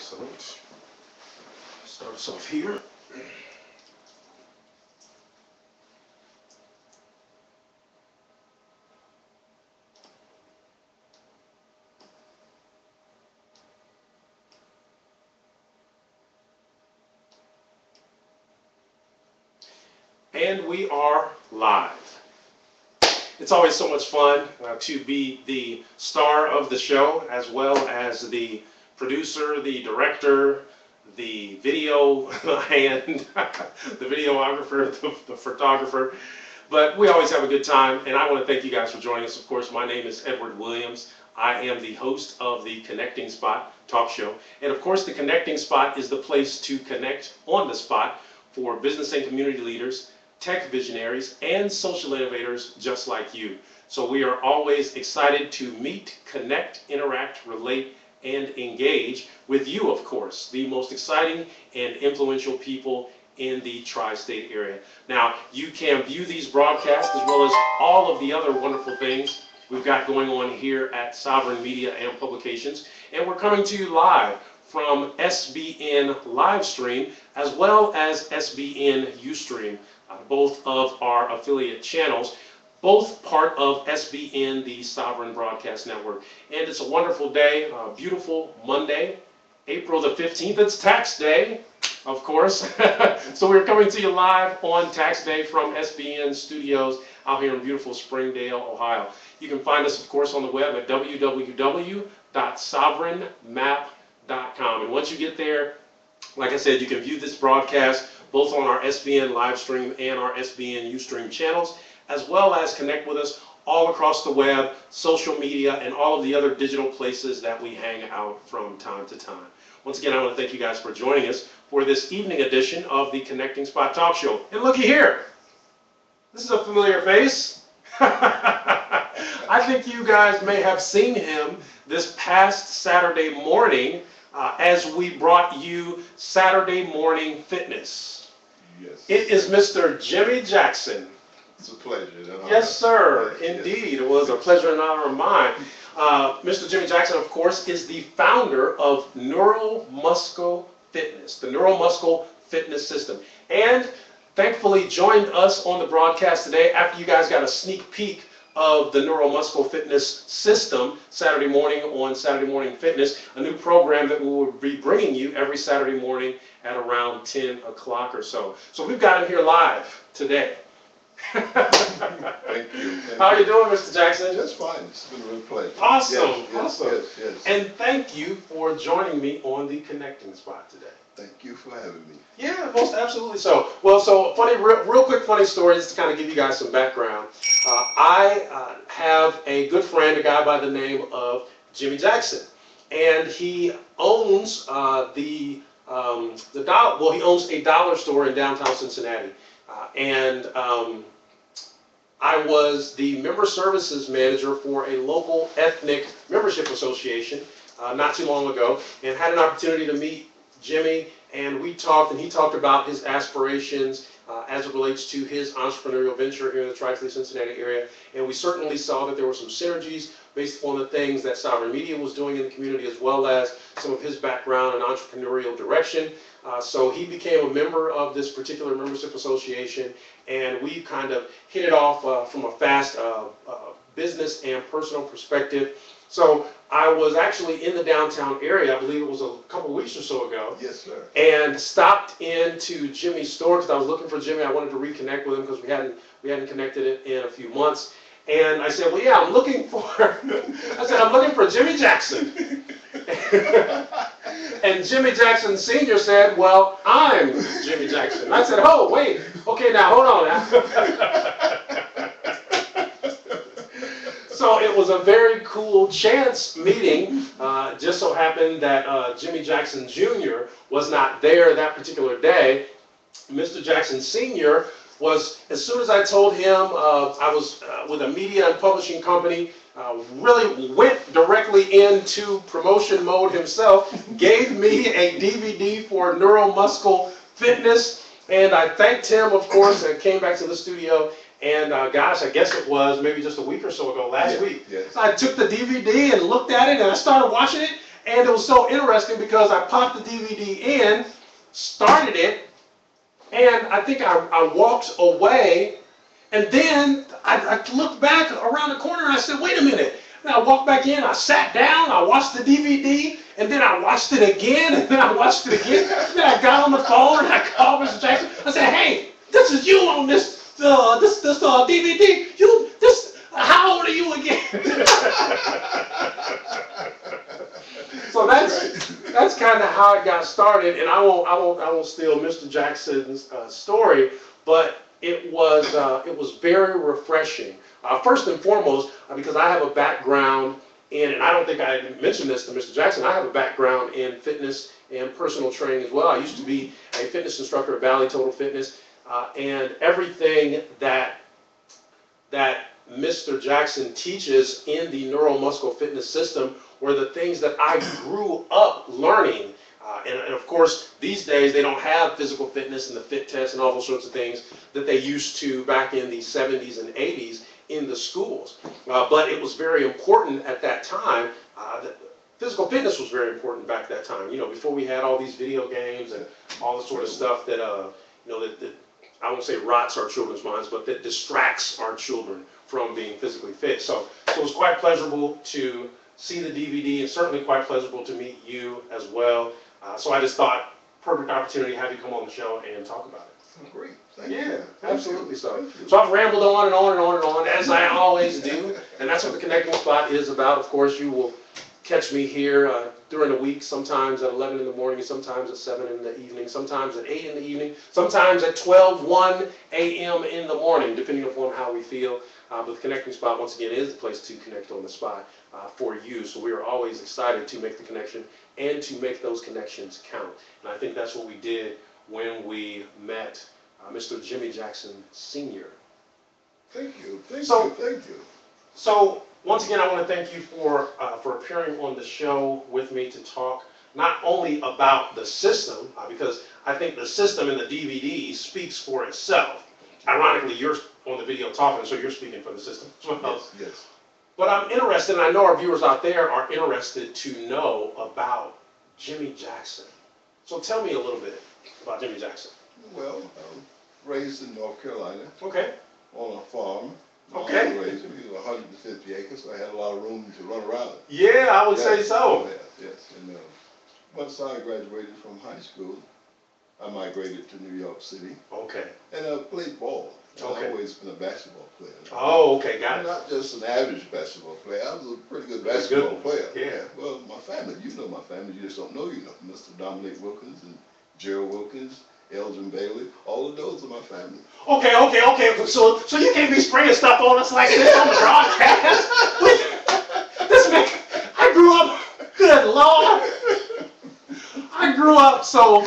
Excellent. Start us off here. And we are live. It's always so much fun to be the star of the show, as well as the producer, the director, the video hand, the videographer, the photographer. But we always have a good time, and I want to thank you guys for joining us. Of course, my name is Edward Williams. I am the host of the Connecting Spot talk show. And of course, the Connecting Spot is the place to connect on the spot for business and community leaders, tech visionaries, and social innovators just like you. So we are always excited to meet, connect, interact, relate, and engage with you, of course, the most exciting and influential people in the tri-state area. Now, you can view these broadcasts as well as all of the other wonderful things we've got going on here at Sovereign Media and Publications. And we're coming to you live from SBN Livestream as well as SBN Ustream, both of our affiliate channels, both part of SBN, the Sovereign Broadcast Network. And it's a wonderful day, a beautiful Monday, April the 15th. It's tax day, of course. So we're coming to you live on tax day from SBN Studios out here in beautiful Springdale, Ohio. You can find us, of course, on the web at www.sovereignmap.com. And once you get there, like I said, you can view this broadcast both on our SBN Livestream and our SBN Ustream channels, as well as connect with us all across the web, social media, and all of the other digital places that we hang out from time to time. Once again, I want to thank you guys for joining us for this evening edition of the Connecting Spot Talk Show. And looky here, this is a familiar face. I think you guys may have seen him this past Saturday morning as we brought you Saturday Morning Fitness. Yes. It is Mr. Jimmy Jackson. It's a pleasure. Yes, sir. Yes, Indeed. yes. It was a pleasure and honor of mine. Mr. Jimmy Jackson, of course, is the founder of Neuromuscle Fitness, the Neuromuscle Fitness System. And thankfully joined us on the broadcast today after you guys got a sneak peek of the Neuromuscle Fitness System Saturday morning on Saturday Morning Fitness, a new program that we will be bringing you every Saturday morning at around 10 o'clock or so. So we've got him here live today. Thank you. How are you doing, Mr. Jackson? Just fine. It's been a real pleasure. Awesome. Yes, yes, Awesome. yes. And thank you for joining me on the Connecting Spot today. Thank you for having me. Yeah, most absolutely so. Well, so funny, real quick funny story, just to kind of give you guys some background. I have a good friend, a guy by the name of Jimmy Jackson, and he owns he owns a dollar store in downtown Cincinnati, I was the member services manager for a local ethnic membership association not too long ago, and had an opportunity to meet Jimmy, and we talked, and he talked about his aspirations as it relates to his entrepreneurial venture here in the Tri-State Cincinnati area, and we certainly saw that there were some synergies based upon the things that Sovereign Media was doing in the community, as well as some of his background in entrepreneurial direction. So he became a member of this particular membership association, and we kind of hit it off from a fast business and personal perspective. So I was actually in the downtown area, I believe it was a couple weeks or so ago. Yes, sir. And stopped into Jimmy's store because I was looking for Jimmy. I wanted to reconnect with him because we hadn't connected in a few months. And I said, well, yeah, I'm looking for Jimmy Jackson. And Jimmy Jackson Sr. said, well, I'm Jimmy Jackson. I said, oh, wait, okay, now hold on now. So it was a very cool chance meeting. Just so happened that Jimmy Jackson Jr. was not there that particular day. Mr. Jackson Sr. was, as soon as I told him I was with a media and publishing company, really went directly into promotion mode himself, gave me a DVD for Neuromuscle Fitness, and I thanked him, of course, and came back to the studio. And gosh, I guess it was maybe just a week or so ago, last week. Yes. So I took the DVD and looked at it, and I started watching it, And it was so interesting because I popped the DVD in, started it, and I think I walked away, and then I looked back around the corner and I said, wait a minute. And I walked back in, I sat down, I watched the DVD, and then I watched it again, and then I watched it again. Then I got on the phone and I called Mr. Jackson. I said, hey, this is you on this DVD. How old are you again? So that's kind of how it got started, and I won't steal Mr. Jackson's story, but it was very refreshing. First and foremost, because I have a background in, and I don't think I mentioned this to Mr. Jackson, I have a background in fitness and personal training as well. I used to be a fitness instructor at Valley Total Fitness, and everything that Mr. Jackson teaches in the neuromuscular fitness system were the things that I grew up learning. And of course, these days they don't have physical fitness and the fit test and all those sorts of things that they used to back in the 70s and 80s in the schools. But it was very important at that time. Physical fitness was very important back at that time. You know, before we had all these video games and all the sort of stuff that, that I won't say rots our children's minds, but that distracts our children from being physically fit. So it was quite pleasurable to see the DVD, and certainly quite pleasurable to meet you as well. So I just thought, perfect opportunity to have you come on the show and talk about it. Oh, great. Thank you. Yeah, absolutely so. Thank you. So I've rambled on and on and on and on, as I always do, and that's what the Connecting Spot is about. Of course, you will catch me here during the week, sometimes at 11 in the morning, sometimes at 7 in the evening, sometimes at 8 in the evening, sometimes at 1 a.m. in the morning, depending upon how we feel. But the Connecting Spot, once again, is the place to connect on the spot for you. So we are always excited to make the connection and to make those connections count. And I think that's what we did when we met Mr. Jimmy Jackson Sr. Thank you. Thank you. So once again, I want to thank you for appearing on the show with me to talk not only about the system, because I think the system in the DVD speaks for itself. Ironically, you're on the video talking, so you're speaking for the system as well. Yes. But I'm interested, and I know our viewers out there are interested to know about Jimmy Jackson. So tell me a little bit about Jimmy Jackson. Well, I was raised in North Carolina. Okay. On a farm. Okay. I was raised, we were 150 acres, so I had a lot of room to run around. Yeah, I would say so. Yes. And once I graduated from high school, I migrated to New York City. Okay. And I played ball. Okay. I've always been a basketball player. Oh, okay, got I'm it. not just an average basketball player. I was a pretty good basketball player. Yeah. Well, my family, you know my family. You just don't know, you know. Mr. Dominic Wilkins and Gerald Wilkins, Elgin Bailey, all of those are my family. Okay. So you can't be spraying stuff on us like this on the broadcast. This man, I grew up. Good Lord. I grew up so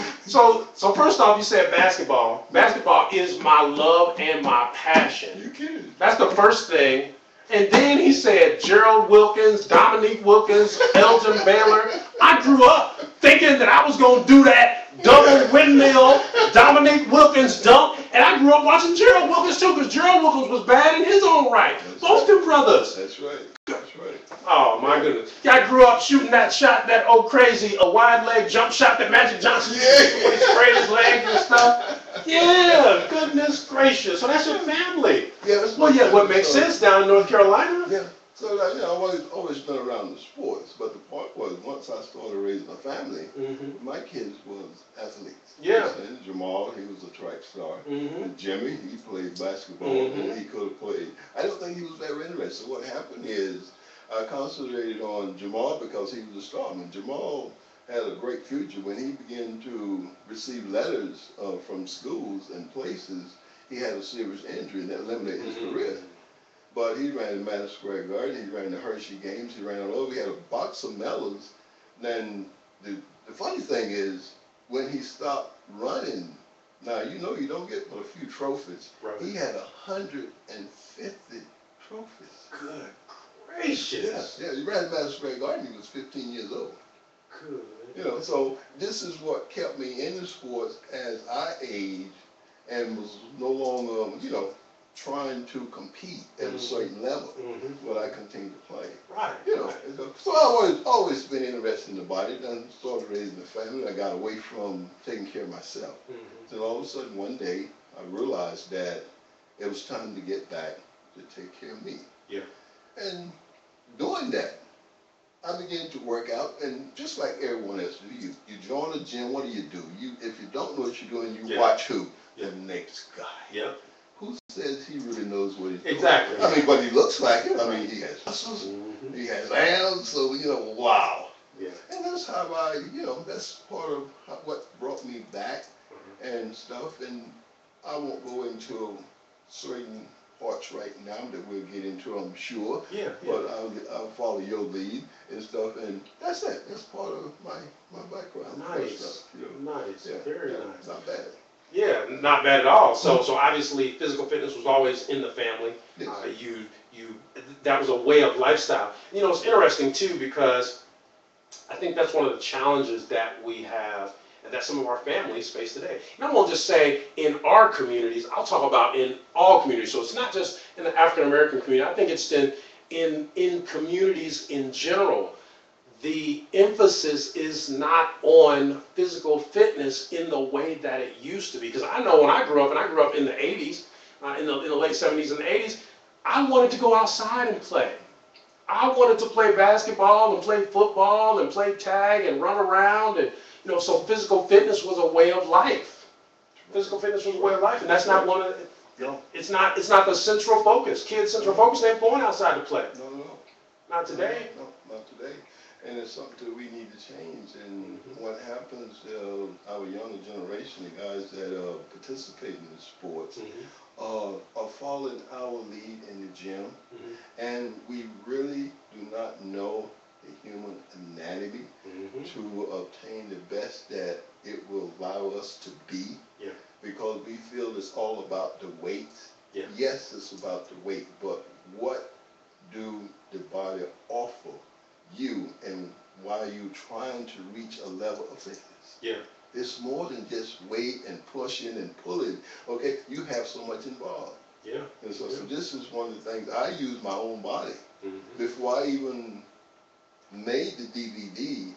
first off, you said basketball. Basketball is my love and my passion. You kidding? That's the first thing. And then he said Gerald Wilkins, Dominique Wilkins, Elgin Baylor. I grew up thinking that I was going to do that double windmill, Dominique Wilkins dunk, and I grew up watching Gerald Wilkins too, because Gerald Wilkins was bad in his own right. Those two brothers. That's right. That's right. Oh my goodness. Yeah, I grew up shooting that shot, that old crazy, a wide leg jump shot that Magic Johnson used to do when he sprayed his legs and stuff. Yeah, goodness gracious. So that's your family. Yeah, that's Well, yeah, what makes sense down in North Carolina. Yeah. So, I've always been around the sports, but the part was once I started raising a family, my kids was athletes. Yeah. And Jamal, he was a track star. And Jimmy, he played basketball, and he could have played. I don't think he was very interested. What happened is I concentrated on Jamal because he was a star. And Jamal had a great future. When he began to receive letters from schools and places, he had a serious injury, and that eliminated his career. But he ran in Madison Square Garden, he ran the Hershey Games, he ran all over, he had a box of medals. Then the funny thing is, when he stopped running, now you know you don't get but a few trophies. Right. He had 150 trophies. Good gracious. Yeah, he ran in Madison Square Garden, he was 15 years old. Good. You know, so this is what kept me in the sports as I aged and was no longer, trying to compete at a certain level, will I continue to play? Right. You know, so I always been interested in the body. Then started raising a family. I got away from taking care of myself. Then all of a sudden one day I realized that it was time to get back to take care of me. Yeah. And doing that, I began to work out, and just like everyone else do, you join a gym. What do? If you don't know what you're doing, you watch who? The next guy. Yeah. Who says he really knows what he's doing? Exactly. I mean, but he looks like it. I mean, he has muscles, he has abs, so wow. Yeah. And that's how that's part of what brought me back and stuff. And I won't go into certain parts right now that we'll get into, I'm sure. Yeah. But I'll follow your lead and stuff, and that's it. That's part of my background. Nice. Stuff, Nice. Yeah, Very nice. Not bad. Yeah, not bad at all. So obviously physical fitness was always in the family. Yes. That was a way of lifestyle. You know, it's interesting too, because I think that's one of the challenges that we have and that some of our families face today. And I won't just say in our communities, I'll talk about in all communities. So it's not just in the African American community. I think it's in communities in general. The emphasis is not on physical fitness in the way that it used to be. Because I know when I grew up, and I grew up in the 80s, in the late 70s and the 80s, I wanted to go outside and play. I wanted to play basketball and play football and play tag and run around. And, so physical fitness was a way of life. Physical fitness was a way of life, and that's not one of the, it's not the central focus. Kids' central focus, they ain't going outside to play. No. Not today. No, not today. And it's something that we need to change. And what happens, our younger generation, the guys that participate in the sports, are following our lead in the gym. And we really do not know the human anatomy to obtain the best that it will allow us to be. Yeah. Because we feel it's all about the weight. Yeah. Yes, it's about the weight, but what do the body offer you, and why are you trying to reach a level of fitness? Yeah. It's more than just weight and pushing and pulling. Okay, you have so much involved. Yeah. And so this is one of the things I use my own body. Before I even made the DVD,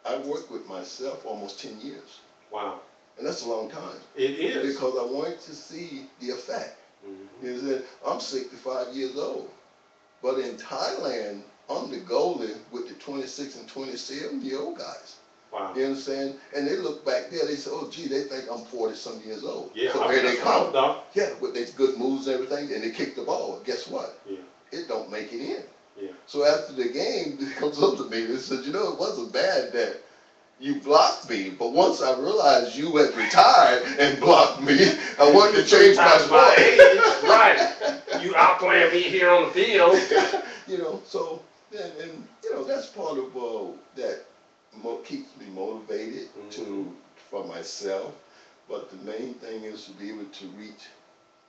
I worked with myself almost 10 years. Wow. And that's a long time. It is. Because I wanted to see the effect. I'm 65 years old. But in Thailand, I'm the goalie with the 26 and 27-year-old guys. Wow. You understand? And they look back there, they say, oh, gee, they think I'm 40-some years old. Yeah, so here they come. Yeah, with their good moves and everything, and they kick the ball. Guess what? Yeah. It don't make it in. Yeah. So after the game, they comes up to me and said, it wasn't bad that you blocked me, but once I realized you had retired and blocked me, I wanted to change my sport. Right. You outplaying me here on the field. So, and that's part of that keeps me motivated for myself. But the main thing is to be able to reach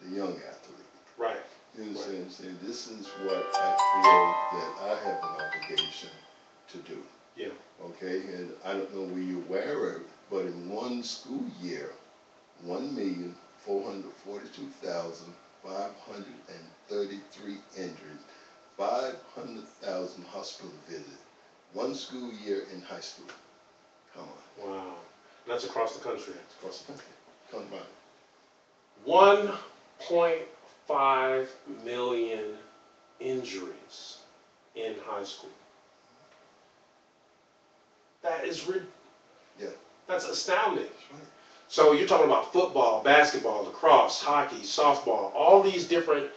the young athlete. Right. You know what I'm saying? This is what I feel that I have an obligation to do. Yeah. Okay, and I don't know where you're aware of it, but in one school year, 1,442,533 injuries, 500,000 hospital visits. One school year in high school. Come on. Wow. That's across the country. It's across the country. Come on. 1.5 million injuries in high school. That is that's astounding. That's right. So you're talking about football, basketball, lacrosse, hockey, softball, all these different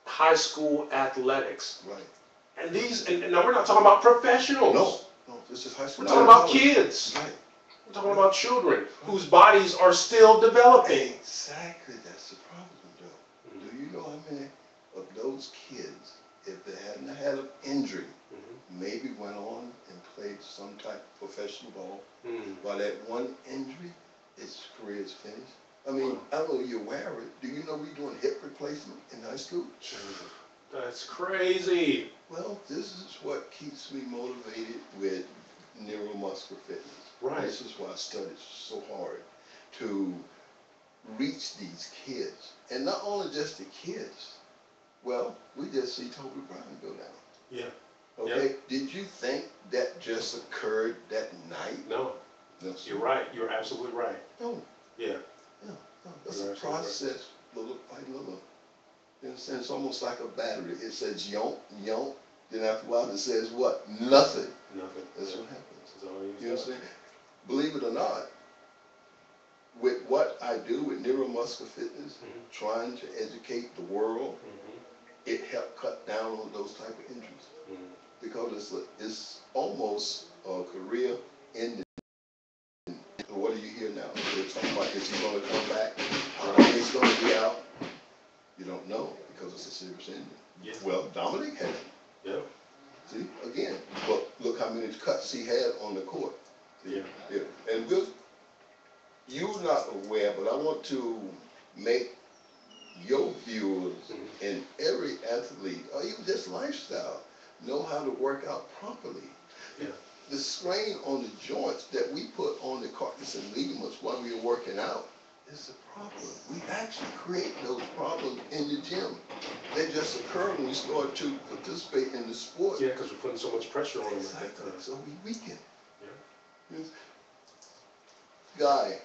high school athletics. Right. And now we're not talking about professionals. No, this is high school. We're talking about kids. Right. We're talking about children whose bodies are still developing. Exactly, that's the problem, Joe. Do you know how many of those kids, if they hadn't had an injury, maybe went on and played some type of professional ball, but that one injury, its career is finished? I mean, I don't know if you're aware of it. Do you know we're doing hip replacement in high school? That's crazy. Well, this is what keeps me motivated with neuromuscular fitness. Right. This is why I studied so hard to reach these kids. And not only just the kids. Well, we just see Toby Brown go down. Yeah. Okay? Did you think that just occurred that night? No. No, sir. You're right. You're absolutely right. No. Yeah. No. No. That's You're a absolutely process. Little by little. You understand? It's almost like a battery. It says yonk, yonk. Then after a while it says what? Nothing. Nothing. That's Yeah. what happens. That's all You understand? Believe it or not, with what I do with neuromuscular fitness, trying to educate the world, it helped cut down on those type of injuries. Because it's almost a career ending. What do you hear now? They're talking about, is he going to come back? How long he's going to be out? You don't know because it's a serious injury. Yeah. Well, Dominic had it. Yeah. See, again, but look how many cuts he had on the court. See? Yeah. Yeah. And you're not aware, but I want to make your viewers and every athlete, or even just lifestyle, know how to work out properly. Yeah. The strain on the joints that we put on the cartilage and ligaments while we are working out is a problem. We actually create those problems in the gym. They just occur when we start to participate in the sport. Yeah, because we're putting so much pressure on them. Exactly. So we weaken. Yeah. Yes. Guy,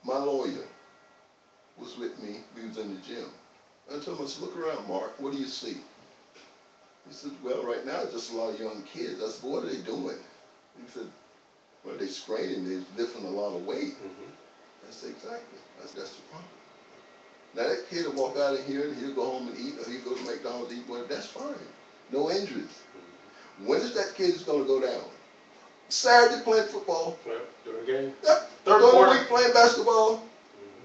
my lawyer, was with me. We was in the gym. I told him, I said, look around, Mark. What do you see? He said, well, right now, it's just a lot of young kids. I said, what are they doing? He said, well, they're straining. They're lifting a lot of weight. I said, exactly. That's the problem. Now, that kid will walk out of here and he'll go home and eat, or he'll go to McDonald's and eat, well, that's fine. No injuries. When is that kid going to go down? Saturday playing football. Yeah. During the game. Yep. Third During quarter. the week playing basketball.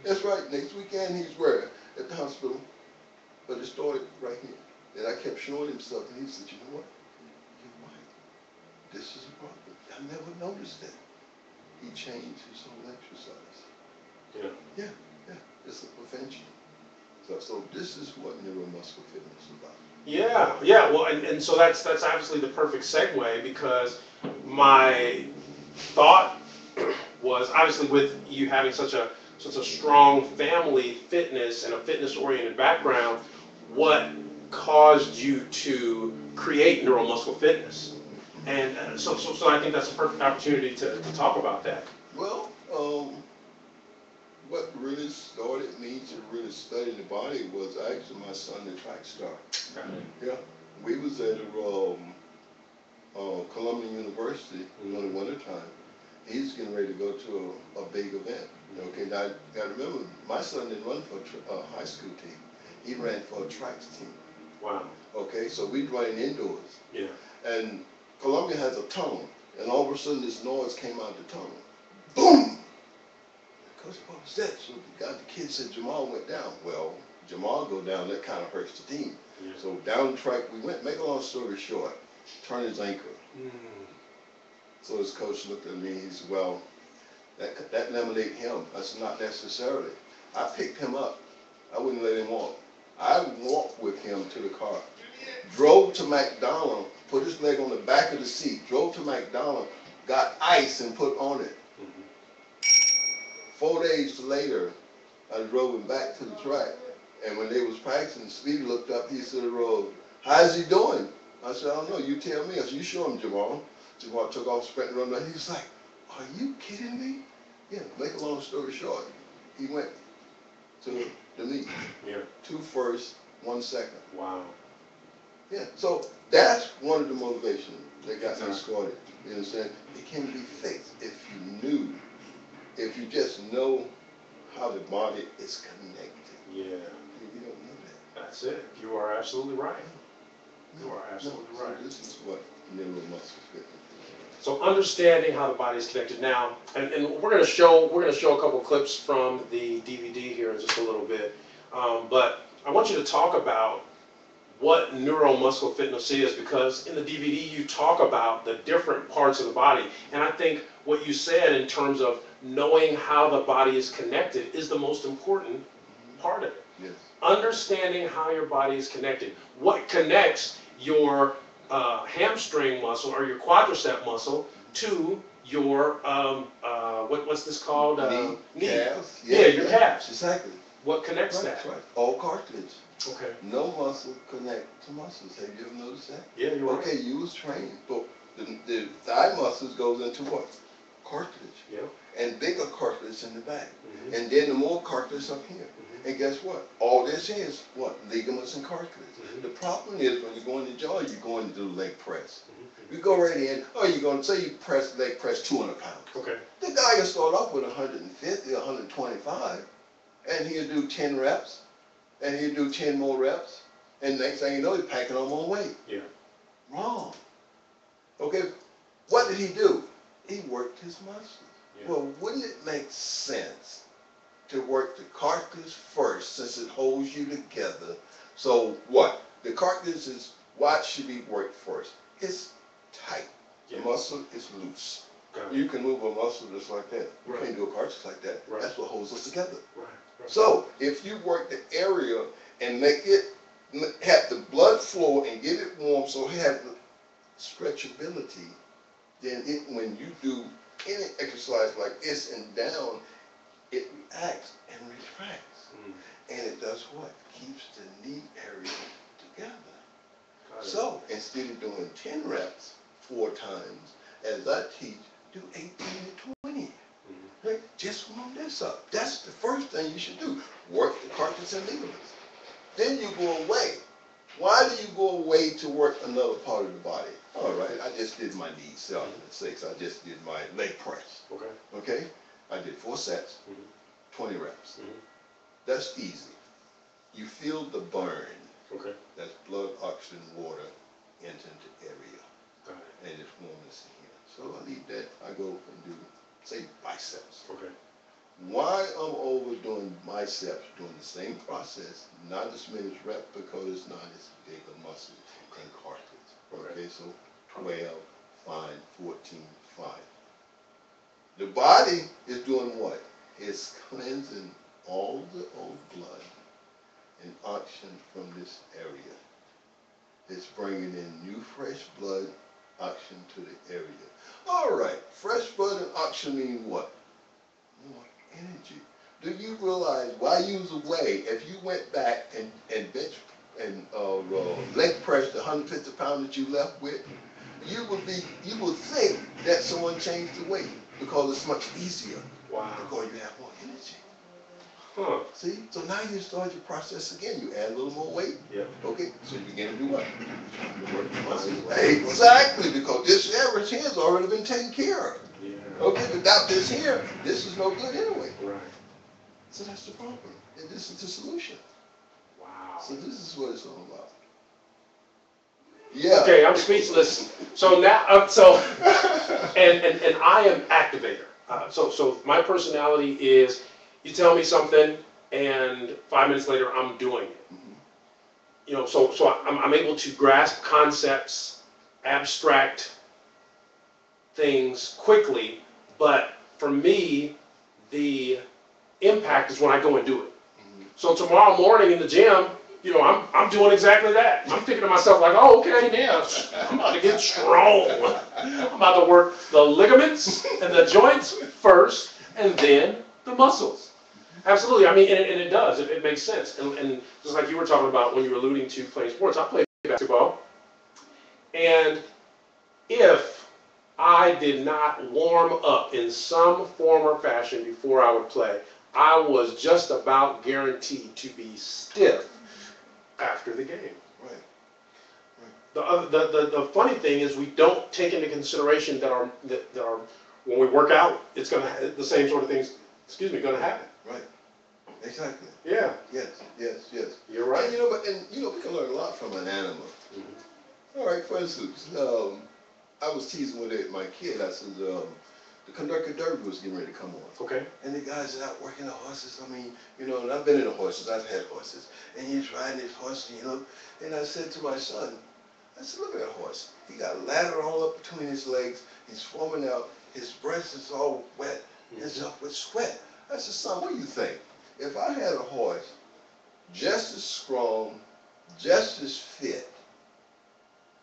That's right. Next weekend he's where? At the hospital. But it started right here. And I kept showing him stuff, and he said, you know what? You're right. This is a problem. I never noticed that. He changed his whole exercise. Yeah. Yeah, yeah. It's a prevention. So this is what neuromuscular fitness is about. Yeah, yeah. Well, and so that's obviously the perfect segue, because my thought was, obviously, with you having such a strong family fitness and a fitness oriented background, what caused you to create neuromuscular fitness? And so I think that's a perfect opportunity to talk about that. Well, what really started me to really study the body was actually my son, the track star. Yeah, we was at Columbia University in the wintertime. He's getting ready to go to a big event. Okay, now you got to remember, my son didn't run for a high school team. He ran for a track team. Wow. Okay, so we running indoors. Yeah. And Columbia has a tunnel, and all of a sudden this noise came out the tunnel. Boom! Coach, what was that? So the kid said Jamal went down. Well, Jamal go down, that kind of hurts the team. Yeah. So down the track we went. Make a long story short, turned his ankle. So his coach looked at me. He said, well, that eliminated him. I said, not necessarily. I picked him up. I wouldn't let him walk. I walked with him to the car. Drove to McDonald's, put his leg on the back of the seat, drove to McDonald's, got ice and put on it. 4 days later, I drove him back to the track. And when they was practicing, Speedy looked up, he said, how's he doing? I said, I don't know, you tell me. I said, you show him, Jamal. Jamal took off, sprinting around there. He was like, are you kidding me? Yeah, make a long story short, he went to the meet. Yeah. 2 firsts, 1 second. Wow. Yeah, so that's one of the motivations that got me started. You understand? It can be fixed if you just know how the body is connected. Yeah. You don't know that. That's it. You are absolutely right. You are absolutely right. So this is what neuromuscular fitness is. So understanding how the body is connected now, and we're going to show a couple clips from the DVD here in just a little bit, but I want you to talk about what neuromuscular fitness is, because in the DVD you talk about the different parts of the body, and I think what you said in terms of knowing how the body is connected is the most important part of it. Yes. Understanding how your body is connected. What connects your hamstring muscle or your quadricep muscle to your what's this called? Knee. Calves. Yeah, your calves. Exactly. What connects Right, that? right. All cartilage. Okay. No muscle connect to muscles. Have you ever noticed that? Yeah, you're right. Okay, you was trained, but the thigh muscles goes into what? Cartilage. Yeah. And bigger cartilage in the back. Mm-hmm. And then the more cartilage up here. Mm-hmm. And guess what? All this is what? Ligaments and cartilage. Mm-hmm. The problem is when you go in the jaw, you're going to do leg press. Mm-hmm. You go right in, oh, you're going to say you leg press 200 pounds. Okay. The guy will start off with 150, 125, and he'll do 10 reps, and he'll do 10 more reps, and next thing you know, he's packing on more weight. Yeah. Wrong. Okay, what did he do? He worked his muscles. Yeah. Well, wouldn't it make sense to work the cartilage first, since it holds you together? So what? The cartilage is what should be worked first. It's tight. Yeah. The muscle is loose. Got it. You can move a muscle just like that. You Right. can't do a cartilage like that. Right. That's what holds us together. Right. Right. So if you work the area and make it have the blood flow and get it warm, so it has the stretchability, then when you do any exercise like this and down, it reacts and retracts. Mm. And it does what? Keeps the knee area together. Got it. So instead of doing 10 reps 4 times, as I teach, do 18 to 20. Mm-hmm. Right? Just warm this up. That's the first thing you should do. Work the cartilage and ligaments. Then you go away. Why do you go away to work another part of the body? All right, I just did my knees, 7 and 6. I just did my leg press. Okay. Okay? I did 4 sets, Mm-hmm. 20 reps. Mm-hmm. That's easy. You feel the burn. Okay. That's blood, oxygen, water into the area. Got it. And it's warmness in here. So I leave that. I go and do, say, biceps. Okay. Why I'm overdoing biceps, doing the same process, not as many reps, because it's not as big a muscle and cartilage. Okay, so 12, fine, 14, fine. The body is doing what? It's cleansing all the old blood and oxygen from this area. It's bringing in new fresh blood, oxygen to the area. All right, fresh blood and oxygen mean what? More energy. Do you realize why you was away, if you went back and bench and leg pressed the 150 pounds that you left with, you would think that someone changed the weight because it's much easier. Wow. Because you have more energy. Huh. See? So now you start your process again. You add a little more weight. Yeah. Okay? So you begin to do what? You work the muscles. Exactly, because this average here has already been taken care of. Yeah. Okay, without this here, this is no good anyway. Right. So that's the problem. And this is the solution. Wow. So this is what it's all about. Yeah. Okay, I'm speechless. So now, and I am activator. So my personality is, you tell me something, and 5 minutes later, I'm doing it. Mhm. You know, so I'm able to grasp concepts, abstract things quickly, but for me, the impact is when I go and do it. Mhm. So tomorrow morning in the gym, you know, I'm doing exactly that. I'm thinking to myself like, oh, okay, yeah, I'm about to get strong. I'm about to work the ligaments and the joints first, and then the muscles. Absolutely. I mean, and it does. It makes sense. And just like you were talking about when you were alluding to playing sports, I played basketball, and if I did not warm up in some form or fashion before I would play, I was just about guaranteed to be stiff after the game. Right. The funny thing is we don't take into consideration that our when we work out, it's gonna the same sort of things. Excuse me, gonna happen. Right. Exactly. Yeah, Yes. you're right. And we can learn a lot from an animal. Mhm. All right. For instance, I was teasing with it, my kid. I said, the Kentucky Derby was getting ready to come on. Okay. And the guys are out working the horses. I mean, and I've been in the horses. I've had horses. And he's riding his horse, and I said to my son, I said, look at that horse. He got a ladder all up between his legs. He's foaming out. His breast is all wet. It's up with sweat. I said, son, what do you think? If I had a horse just as strong, just as fit,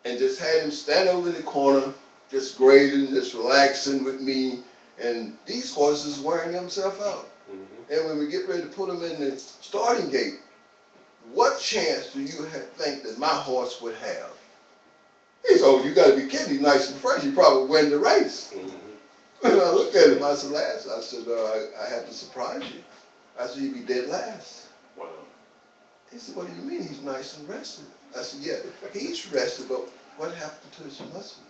and just had him stand over in the corner, just grazing, just relaxing with me, and these horses wearing themselves out. And when we get ready to put him in the starting gate, what chance do you think that my horse would have? He said, oh, you got to be kidding. He's nice and fresh. He probably win the race. And I looked at him. I said, last. I said, I have to surprise you. I said, he'd be dead last. Wow. He said, what do you mean? He's nice and rested. I said, yeah, he's rested, but what happened to his muscles?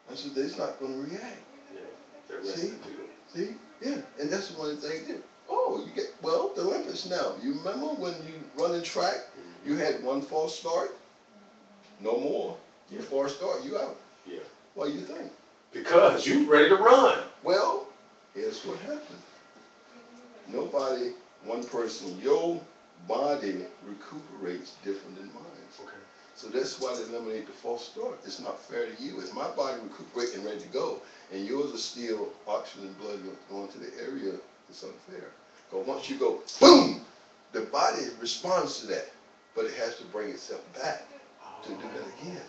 I said, he's not going to react. Yeah, they're rested too. See? Yeah, and that's one of the things. Oh, you get, well, the Olympics now. You remember when you run in track, you had one false start? No more. You false start, you out. Yeah. What do you think? Because you're ready to run. Well, here's what happened. Nobody, one person, your body recuperates different than mine. Okay. So that's why they eliminate the false start. It's not fair to you. If my body recuperating and ready to go, and yours is still oxygen and blood going to the area, it's unfair. Because once you go, boom, the body responds to that, but it has to bring itself back to do that again.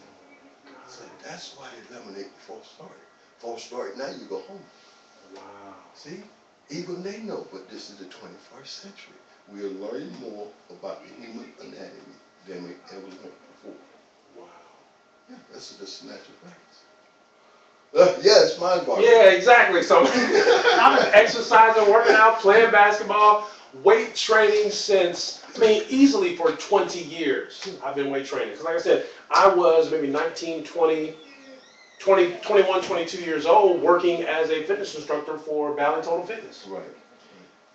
So that's why they eliminate the false start. False start, now you go home. Wow. See? Even they know, but this is the 21st century. We are learning more about the human anatomy than we ever learned before. Wow. Yeah, that's just natural facts. Yeah, it's mind boggling. Yeah, exactly. So I've been exercising, working out, playing basketball, weight training since, easily for 20 years. I've been weight training. Because like I said, I was maybe 19, 20, 21, 22 years old working as a fitness instructor for Bally Total Fitness. Right.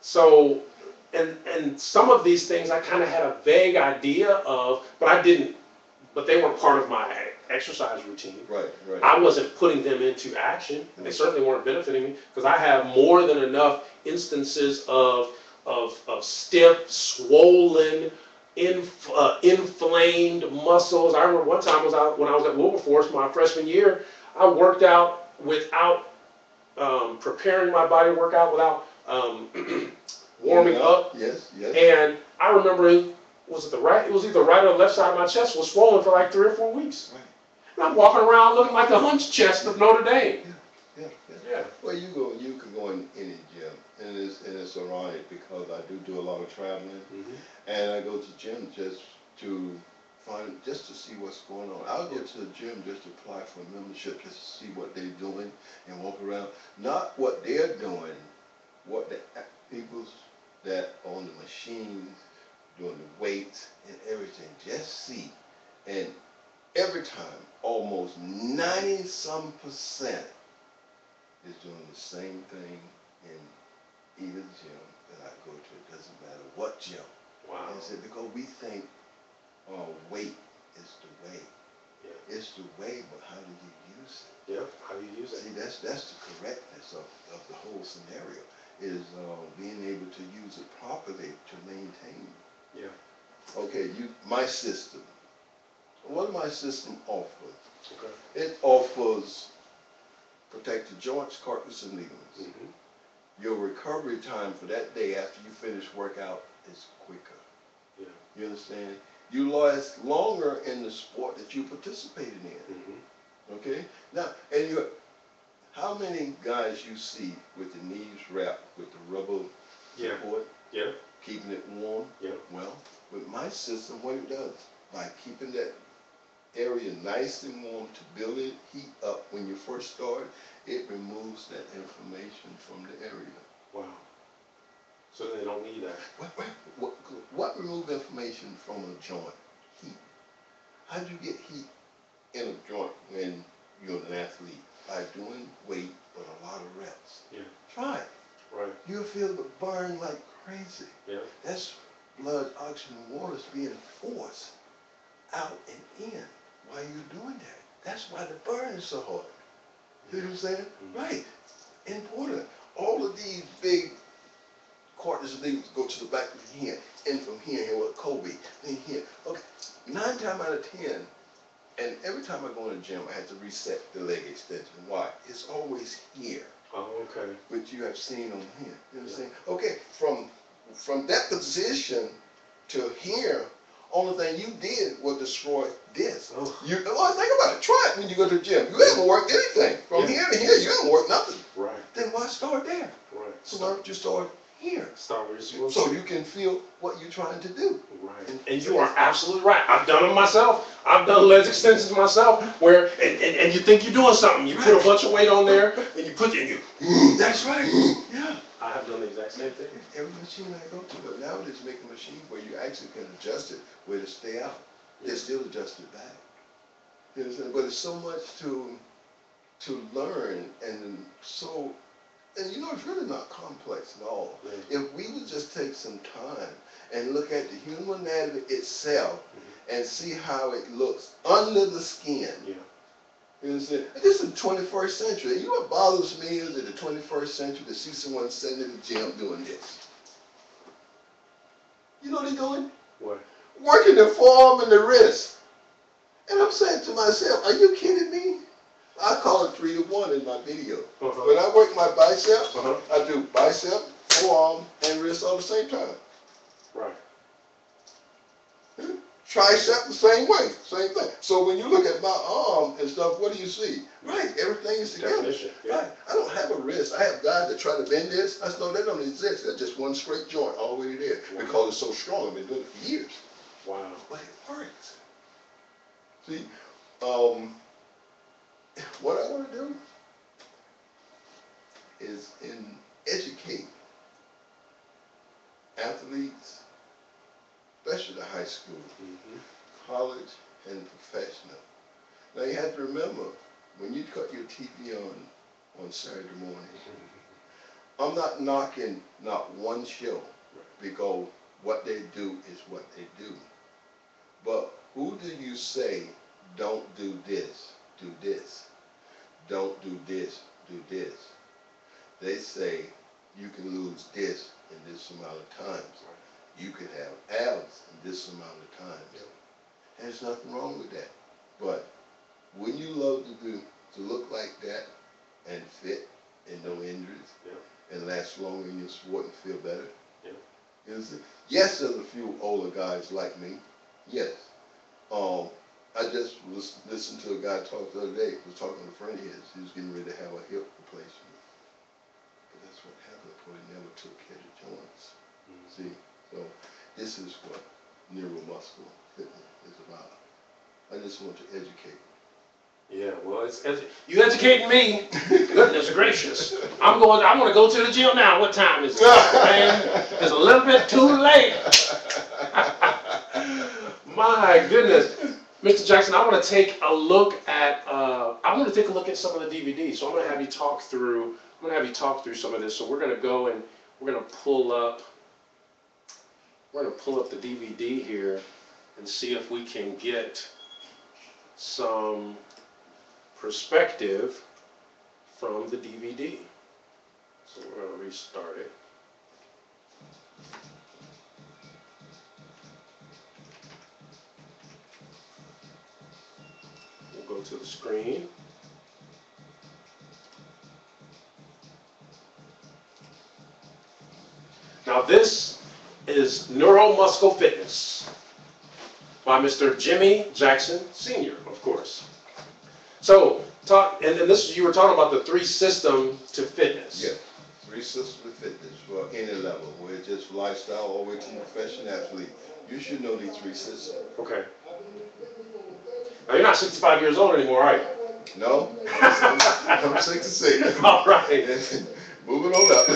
So, and some of these things I kind of had a vague idea of, but they weren't part of my exercise routine. Right. I wasn't putting them into action, and they certainly weren't benefiting me, because I have more than enough instances of stiff, swollen, inflamed muscles. I remember one time when I was at Wilberforce my freshman year, I worked out without preparing my body to work out, without warming up. Yes. And I remember it was either right or the left side of my chest was swollen for like 3 or 4 weeks. Right. And I'm walking around looking like the hunch chest of Notre Dame. Yeah. Well, you can go in any gym, and it's ironic because I do a lot of traveling, and I go to the gym just to see what's going on. I'll go to the gym just to apply for a membership, just to see what they're doing and walk around. Not what they're doing, what the people that on the machines doing the weights and everything. Just see, and every time, almost 90-some% is doing the same thing in either gym that I go to. It doesn't matter what gym. Wow. And so because we think weight is the way. Yeah. It's the way, but how do you use it? Yeah, how do you use it? See, that's the correctness of the whole scenario, is being able to use it properly to maintain. Yeah. Okay, my system. What my system offers? Okay. It offers protected joints, cartilage, and ligaments. Your recovery time for that day after you finish workout is quicker. Yeah. You understand? You last longer in the sport that you participated in. Okay? Now, how many guys you see with the knees wrapped with the rubber support? Yeah. Keeping it warm? Yeah. Well, with my system, what it does, by keeping that area nice and warm to build it, heat up when you first start, it removes that inflammation from the area. Wow. So they don't need that. What removes inflammation from a joint? Heat. How do you get heat in a joint when you're an athlete? By doing weight but a lot of reps. Yeah. Try it. Right. You'll feel the burn like crazy. Yeah. That's blood, oxygen, and water is being forced out and in while you're doing that. That's why the burn is so hard. You know what I'm saying? Right. Important. All of these big cartilage leads go to the back of here, and from here, with Kobe, then here. Okay, 9 times out of 10, and every time I go in the gym, I have to reset the leg extension. Why? It's always here. Oh, okay. Which you have seen on here. You understand? Okay, from that position to here, only thing you did was destroy this. Oh. Think about it. Try it when you go to the gym. You haven't worked anything. From here to here, you haven't worked nothing. Right. Then why start there? Right. So why don't you start here. Start where you're supposed So to. you can feel what you're trying to do. Right. And you are absolutely right. I've done them myself. I've done leg extensions myself where, and you think you're doing something. You put a bunch of weight on there, and you put it, and you, That's right. Yeah. I have done the exact same thing. Every machine I go to, but nowadays make a machine where you actually can adjust it where to stay out. They still adjust it back. You understand? But it's so much to learn, and so, and you know, it's really not complex at all. If we would just take some time and look at the human anatomy itself and see how it looks under the skin. Yeah. You understand? This is the 21st century. You know what bothers me is in the 21st century to see someone sitting in the gym doing this. You know what they're doing? What? Working the forearm and the wrist. And I'm saying to myself, are you kidding me? I call it 3 to 1 in my video. When I work my biceps, I do bicep, forearm, and wrist all the same time. Right. Tricep the same way, same thing. So when you look at my arm and stuff, what do you see? Right, everything is together. Definition, yeah. Right. I don't have a wrist. I have guys that try to bend this. I know they don't exist. They're just one straight joint all the way to there because it's so strong. I've been doing it for years. Wow. But it works. See, what I want to do is educate athletes, especially the high school, college, and professional. Now you have to remember, when you cut your TV on Saturday morning, I'm not knocking not one show because what they do is what they do. But who do you say, don't do this, do this, don't do this, do this? They say you can lose this in this amount of times. You can have abs in this amount of times. And there's nothing wrong with that. But when you love to look like that and fit and no injuries and last longer in your sport and feel better, you know, yes, there's a few older guys like me. Yes. I just was listening to a guy talk the other day. He was talking to a friend of his. He was getting ready to have a hip replacement. But that's what happened before he never took care of the joints. See? So this is what neuromuscular fitness is about. I just want to educate. Yeah, well, you educating me. Goodness gracious. I want to go to the gym now. What time is it? Man, it's a little bit too late. My goodness. Mr. Jackson, I want to take a look at some of the DVDs. So I'm going to have you talk through some of this. So we're going to go and we're going to pull up the DVD here and see if we can get some perspective from the DVD. So we're going to restart it. We'll go to the screen. Now this is Neuromuscle Fitness by Mr. Jimmy Jackson Sr., of course. So, you were talking about the 3 systems to fitness. Yeah, 3 systems to fitness for any level, whether it's just lifestyle or with a professional athlete. You should know these 3 systems. Okay. Now you're not 65 years old anymore, are you? No, I'm 66. All right. Moving on up.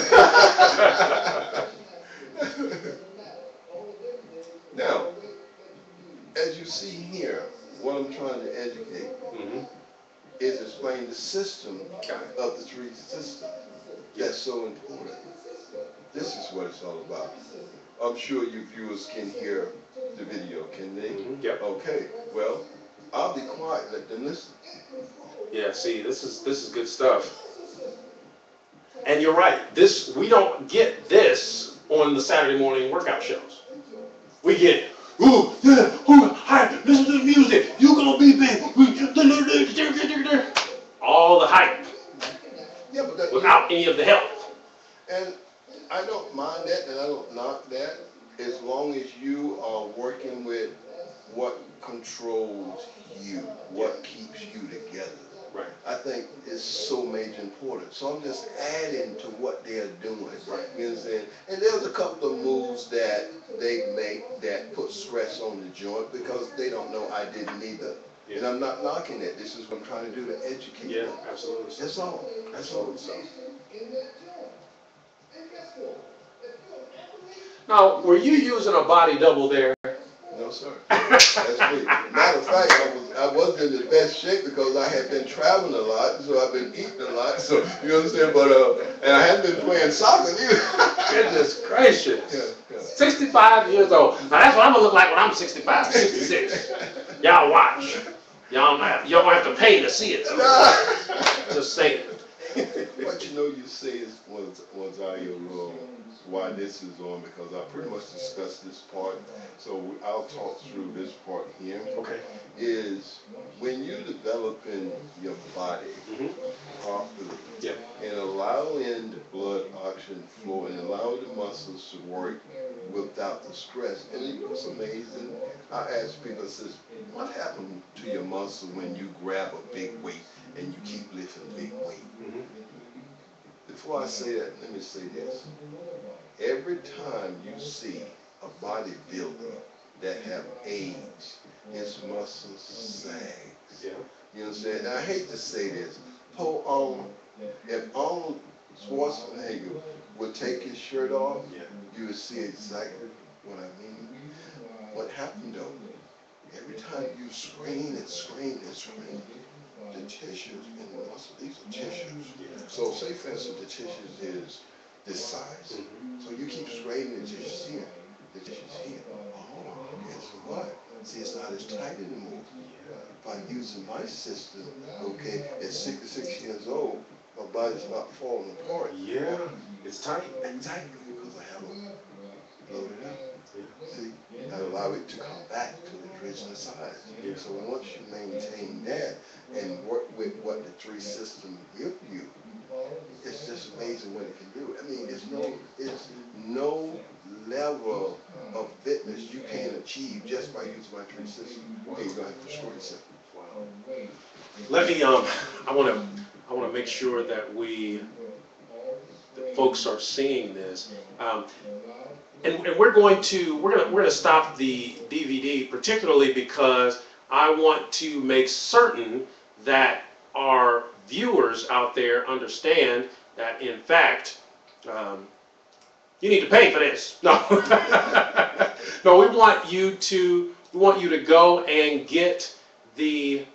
Now, as you see here, what I'm trying to educate is explain the system of the 3 systems. That's so important. This is what it's all about. I'm sure you viewers can hear the video, can they? Yep. Okay. Well, I'll be quiet. Let them listen. Yeah. See, this is good stuff. And you're right. We don't get this on the Saturday morning workout shows. We get, ooh, yeah, ooh, hi, listen to the music. You're gonna be big. All the hype. Yeah, but Without any of the help. And I don't mind that, and I don't knock that, as long as you are working with what controls you, what keeps you together. Right. I think is so major important. So I'm just adding to what they're doing. You understand? And there's a couple of moves that they make that put stress on the joint because they don't know I didn't either. Yeah. And I'm not knocking that. This is what I'm trying to do to educate Yeah, them. absolutely. That's all. That's all it's all. Now, were you using a body double there? No, sir. That's me. Matter of fact, I wasn't in the best shape because I had been traveling a lot, so I've been eating a lot. So you understand, but and I hadn't been playing soccer either. Goodness gracious. Yeah, yeah. 65 years old. Now that's what I'm gonna look like when I'm 65, 66. Y'all watch. Y'all don't have to pay to see it. So. Just saying. What you say is was why this is on, because I pretty much discussed this part. So I'll talk through this part here. Okay. Is when you're developing your body properly and allowing the blood oxygen flow and allow the muscles to work without the stress. And it was amazing. I ask people, I says, what happened to your muscle when you grab a big weight and you keep lifting big weight? Before I say that, let me say this. Every time you see a bodybuilder that have age, his muscles sags. Yeah. You understand? Now, I hate to say this. If Arnold Schwarzenegger would take his shirt off, you would see exactly what I mean. What happened though? Every time you scream and scream and scream, the tissues in the muscle, these are tissues. So say for instance the tissues is this size. So you keep scraping the tissues here, the tissues here. Oh, guess what? See, it's not as tight anymore. By using my system, okay, at 66 years old, my body's not falling apart. Yeah, it's tight. Exactly, because I haven't blown it out. See, I allow it to come back to the original size. So once you maintain that and work with what the three systems give you, it's just amazing what it can do. I mean, it's no level of fitness you can achieve just by using my three systems. And you're going to have to destroy yourself. Wow. Let me I want to make sure that the folks are seeing this. And we're going to stop the DVD, particularly because I want to make certain that our viewers out there understand that, in fact, you need to pay for this. No, no, we want you to go and get the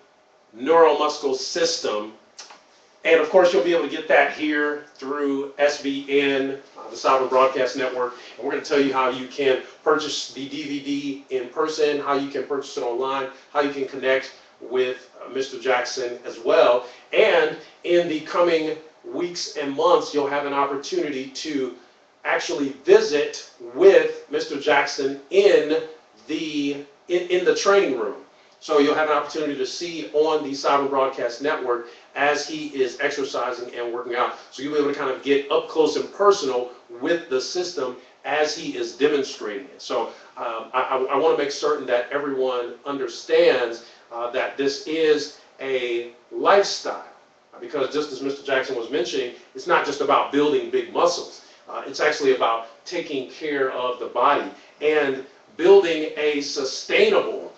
neuromuscular system. And of course, you'll be able to get that here through SBN, the Sovereign Broadcast Network. And we're going to tell you how you can purchase the DVD in person, how you can purchase it online, how you can connect with Mr. Jackson as well. And in the coming weeks and months, you'll have an opportunity to actually visit with Mr. Jackson in the training room. So you'll have an opportunity to see on the Sovereign Broadcast Network as he is exercising and working out. So you'll be able to kind of get up close and personal with the system as he is demonstrating it. So I want to make certain that everyone understands that this is a lifestyle. Because just as Mr. Jackson was mentioning, it's not just about building big muscles. It's actually about taking care of the body and building a sustainable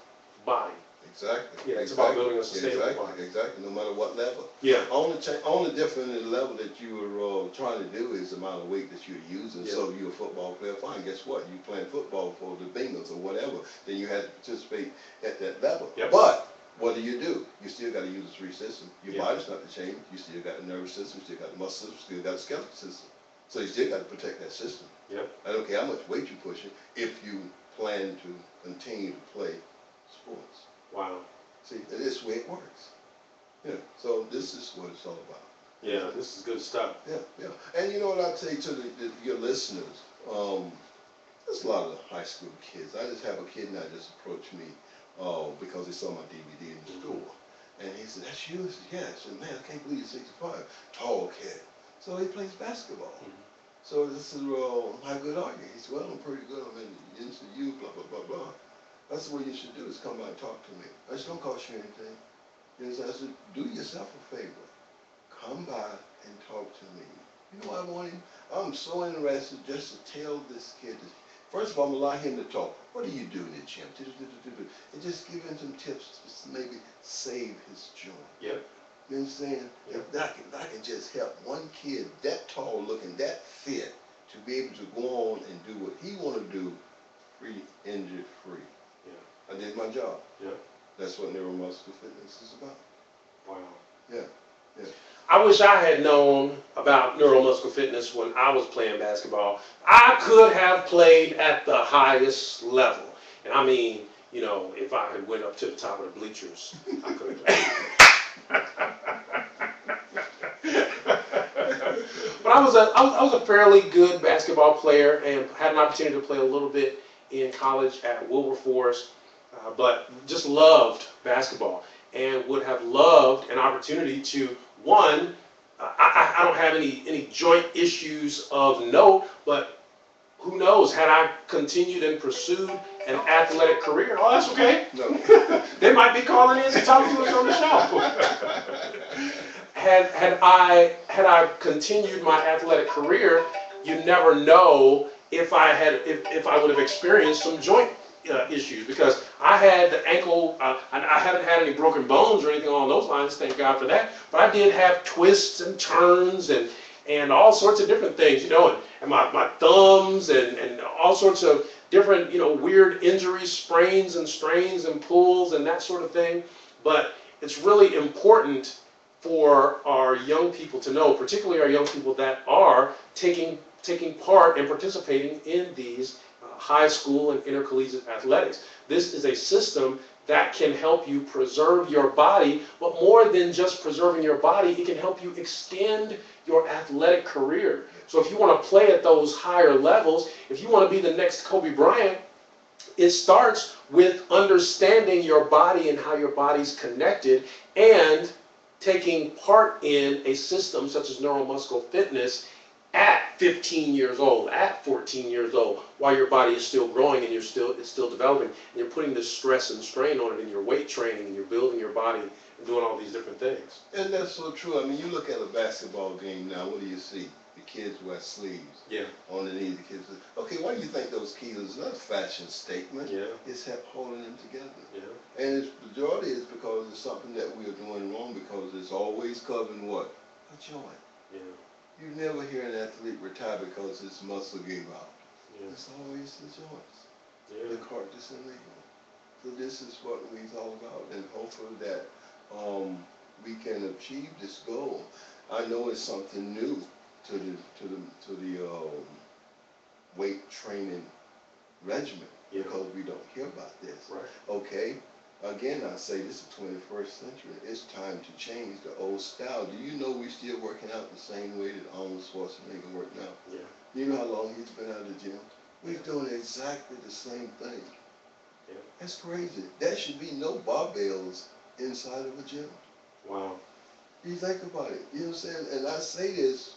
body. Exactly. Yeah, it's about building a sustainable body. Exactly. No matter what level. Yeah. Only difference in the level that you are trying to do is the amount of weight that you're using. Yeah. So you're a football player, fine. Guess what? You playing football for the Bengals or whatever. Then you had to participate at that level. Yep. But what do? You still got to use the three systems. Your Yeah. body's not the change. You still got the nervous system. You still got the muscle system. You still got the skeletal system. So you still got to protect that system. Yep. I don't care how much weight you're pushing if you plan to continue to play sports. Wow. See, this is the way it works. Yeah. So this is what it's all about. Yeah, this is good stuff. Yeah, yeah. And you know what I'd say to your listeners? There's a lot of high school kids. I just have a kid now just approached me because he saw my DVD in the store. And he said, "That's you?" I said, "Yeah." I said, "Man, I can't believe you're 65. Tall kid." So he plays basketball. So I said, "Well, how good are you?" He said, "Well, I'm pretty good. I'm in the NCU, blah, blah, blah, blah." That's what you should do, is come by and talk to me. It don't cost you anything. You know, I said, do yourself a favor. come by and talk to me. You know what I want him? I'm so interested just to tell this kid. First of all, I'm allow him to talk. What do you do in the gym? And just give him some tips to maybe save his joint. Yep. You know what I'm saying? Yep. If I can just help one kid that tall looking, that fit, to be able to go on and do what he want to do, free, injured free. Yeah. I did my job. Yeah. That's what neuromuscular fitness is about. Wow. Yeah. Yeah. I wish I had known about neuromuscular fitness when I was playing basketball. I could have played at the highest level. And I mean, you know, if I had went up to the top of the bleachers, I could have played. But I was a fairly good basketball player and had an opportunity to play a little bit in college at Wilberforce, but just loved basketball and would have loved an opportunity to, one, I don't have any joint issues of note, but who knows, had I continued and pursued an athletic career, oh, that's okay. No. They might be calling in to talk to us on the show. Had I continued my athletic career, you never know if I would have experienced some joint issues, because I had the ankle. I haven't had any broken bones or anything along those lines, thank God for that. But I did have twists and turns and all sorts of different things, you know, and my thumbs and all sorts of different, you know, weird injuries, sprains and strains and pulls and that sort of thing. But it's really important for our young people to know, particularly our young people that are taking part and participating in these high school and intercollegiate athletics. This is a system that can help you preserve your body, but more than just preserving your body, it can help you extend your athletic career. So if you want to play at those higher levels, if you want to be the next Kobe Bryant, it starts with understanding your body and how your body's connected, and taking part in a system such as neuromuscular fitness at 15 years old, at 14 years old, while your body is still growing and it's still developing, and you're putting this stress and strain on it in your weight training, and you're building your body and doing all these different things. And that's so true. I mean, you look at a basketball game now, what do you see? The kids wear sleeves. Yeah. On the knee, the kids. Okay, why do you think those keys? It's not a fashion statement. Yeah. It's help holding them together. Yeah. And the majority is because it's something that we are doing wrong, because it's always covering what? A joint. Yeah. You never hear an athlete retire because his muscle gave out. Yeah. It's always the joints, Yeah. the cartilage and ligament. So this is what we're all about, and hopefully that we can achieve this goal. I know it's something new to the weight training regimen, Yeah. because we don't hear about this. Right. Okay. Again, I say this is the 21st century. It's time to change the old style. Do you know we're still working out the same way that Arnold Schwarzenegger worked out? Yeah. You know how long he's been out of the gym? We're doing exactly the same thing. Yeah. That's crazy. There should be no barbells inside of a gym. Wow. You think about it. You know what I'm saying? And I say this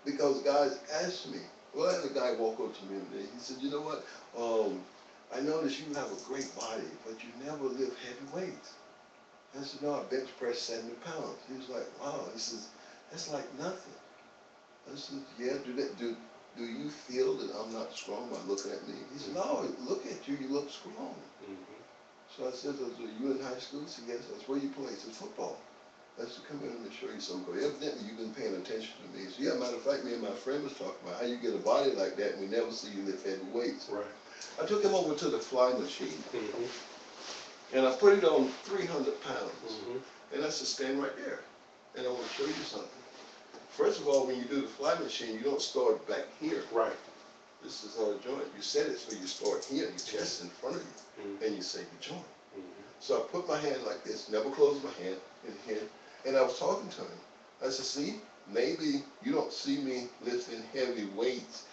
because guys ask me. Well, I had a guy walk up to me today. He said, you know what? I noticed you have a great body, but you never lift heavy weights. I said, no, I bench press 70 pounds. He was like, wow. He says, that's like nothing. I said, yeah, do you feel that I'm not strong by looking at me? He said, no, look at you, you look strong. Mm-hmm. So I said, are you in high school? He said, yes. I said, where you play? He said, football. I said, come here, let me show you something. Evidently, you've been paying attention to me. So yeah, matter of fact, me and my friend was talking about how you get a body like that and we never see you lift heavy weights. Right. I took him over to the fly machine, Mm-hmm. and I put it on 300 pounds. Mm-hmm. And I said, stand right there. And I want to show you something. First of all, when you do the fly machine, you don't start back here. Right. This is our joint. You set it so you start here, your chest in front of you, Mm-hmm. and you say the joint. Mm-hmm. So I put my hand like this, never close my hand in here, and I was talking to him. I said, see, maybe you don't see me lifting heavy weights,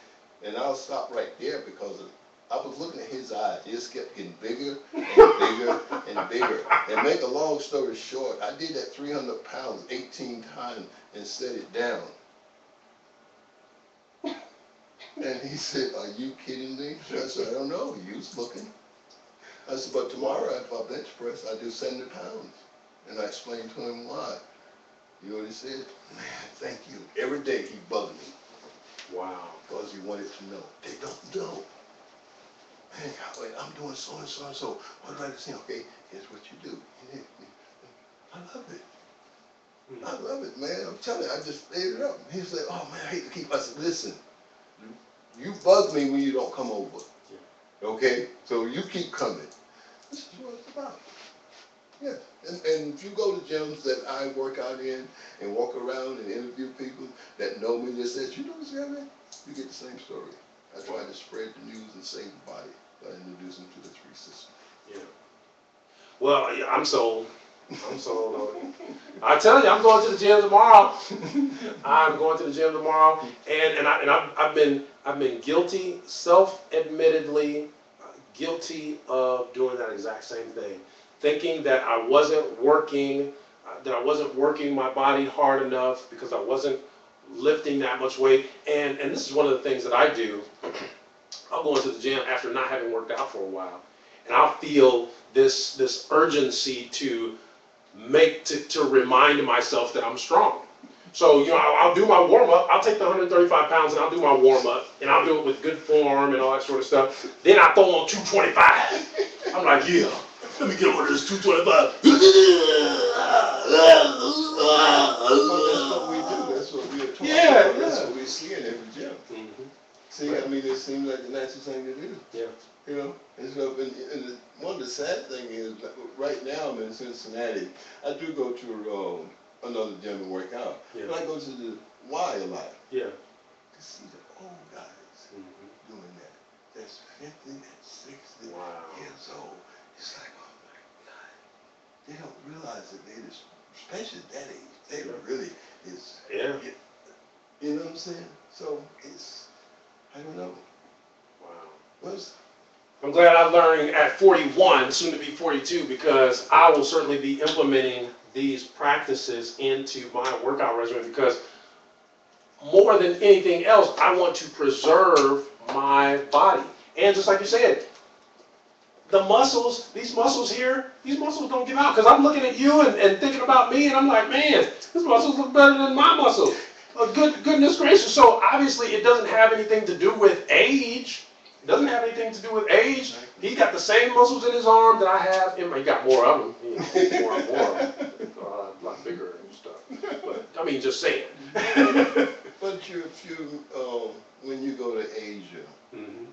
and I'll stop right there because I was looking at his eyes. It just kept getting bigger and bigger and bigger. And make a long story short, I did that 300 pounds 18 times and set it down. And he said, are you kidding me? I said, I don't know. He was looking. I said, but tomorrow after I bench press, I do 70 pounds. And I explained to him why. You know what he said? Man, thank you. Every day he bugged me Wow. because he wanted to know. They don't know. Man, I'm doing so and so and so. What do I say? Okay, here's what you do. I love it. I love it, man. I'm telling you, I just made it up. He said, oh man, I hate to keep. I said, listen, you bug me when you don't come over. Okay? So you keep coming. This is what it's about. Yeah. And if you go to gyms that I work out in and walk around and interview people that know me, just says, you know this guy, man? You get the same story. I try to spread the news and save the body by introducing them to the three systems. Yeah. Well, yeah, I'm sold. I'm sold on it. I tell you, I'm going to the gym tomorrow. I'm going to the gym tomorrow, and I've been guilty, self-admittedly guilty of doing that exact same thing, thinking that I wasn't working, my body hard enough because I wasn't lifting that much weight. And this is one of the things that I do. I'll go into the gym after not having worked out for a while, and I'll feel this urgency to remind myself that I'm strong. So, I'll do my warm-up. I'll take the 135 pounds and I'll do my warm-up, and I'll do it with good form and all that sort of stuff. Then I throw on 225. I'm like, yeah, let me get one of this 225. That's what we do. That's what we are taught. Yeah, That's what we see in every gym. Mm-hmm. See, I mean, it seems like the natural thing to do. Yeah. You know, and so, one of the sad things is, right now I'm in Cincinnati. I do go to another gym and work out. Yeah. But I go to the Y a lot. Yeah. To see the old guys doing that. That's 50 and 60 years old. It's like, oh my God. They don't realize that they just, especially at that age, they really is. Yeah. You know what I'm saying? So it's, I don't know. Wow. I'm glad I'm learning at 41, soon to be 42, because I will certainly be implementing these practices into my workout regimen, because more than anything else, I want to preserve my body. And just like you said, the muscles, these muscles here, these muscles don't give out, because I'm looking at you and thinking about me, and I'm like, man, these muscles look better than my muscles. Goodness gracious. So obviously it doesn't have anything to do with age. It doesn't have anything to do with age. He's got the same muscles in his arm that I have. He got more of them. More and more of them. A lot bigger and stuff. But, I mean, just saying. But when you go to Asia,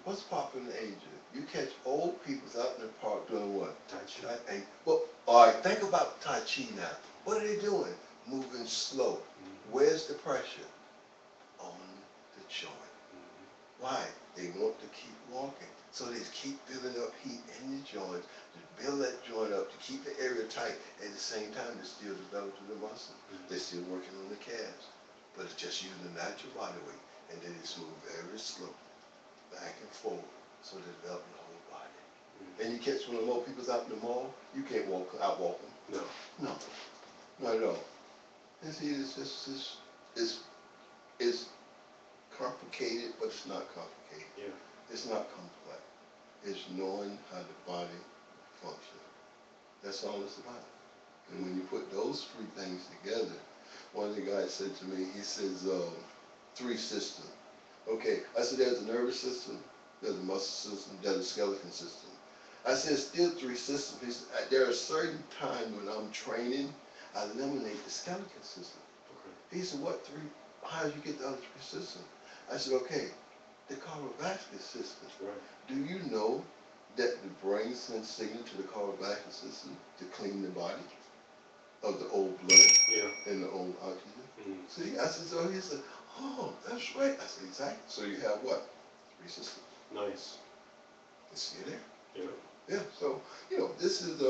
what's popular in Asia? You catch old people out in the park doing what? Tai Chi. Well, all right, think about Tai Chi now. What are they doing? Moving slow. Where's the pressure? On the joint. Why? They want to keep walking. So they keep building up heat in the joints, to build that joint up, to keep the area tight. At the same time, they're still developing the muscle. They're still working on the calves. But it's just using the natural body weight. And then it's moving very slow, back and forward, so they develop the whole body. And you catch one of the more people out in the mall, you can't outwalk them. No, not at all. And see, it's just, it's complicated, but it's not complicated. Yeah. It's not complex. It's knowing how the body functions. That's all it's about. And when you put those three things together, one of the guys said to me, he says, three systems. Okay, I said there's a nervous system, there's a muscle system, there's a skeleton system. I said still three systems. He said, there are certain times when I'm training, I eliminate the skeleton system. Okay. He said, what three? How do you get the other three systems? I said, okay, the cardiovascular system. Right. Do you know that the brain sends signal to the cardiovascular system to clean the body of the old blood and the old oxygen? See, I said, so he said, oh, that's right. I said, exactly. So you have what? Three systems. Nice. You see it there? Yeah. Yeah, so, this is,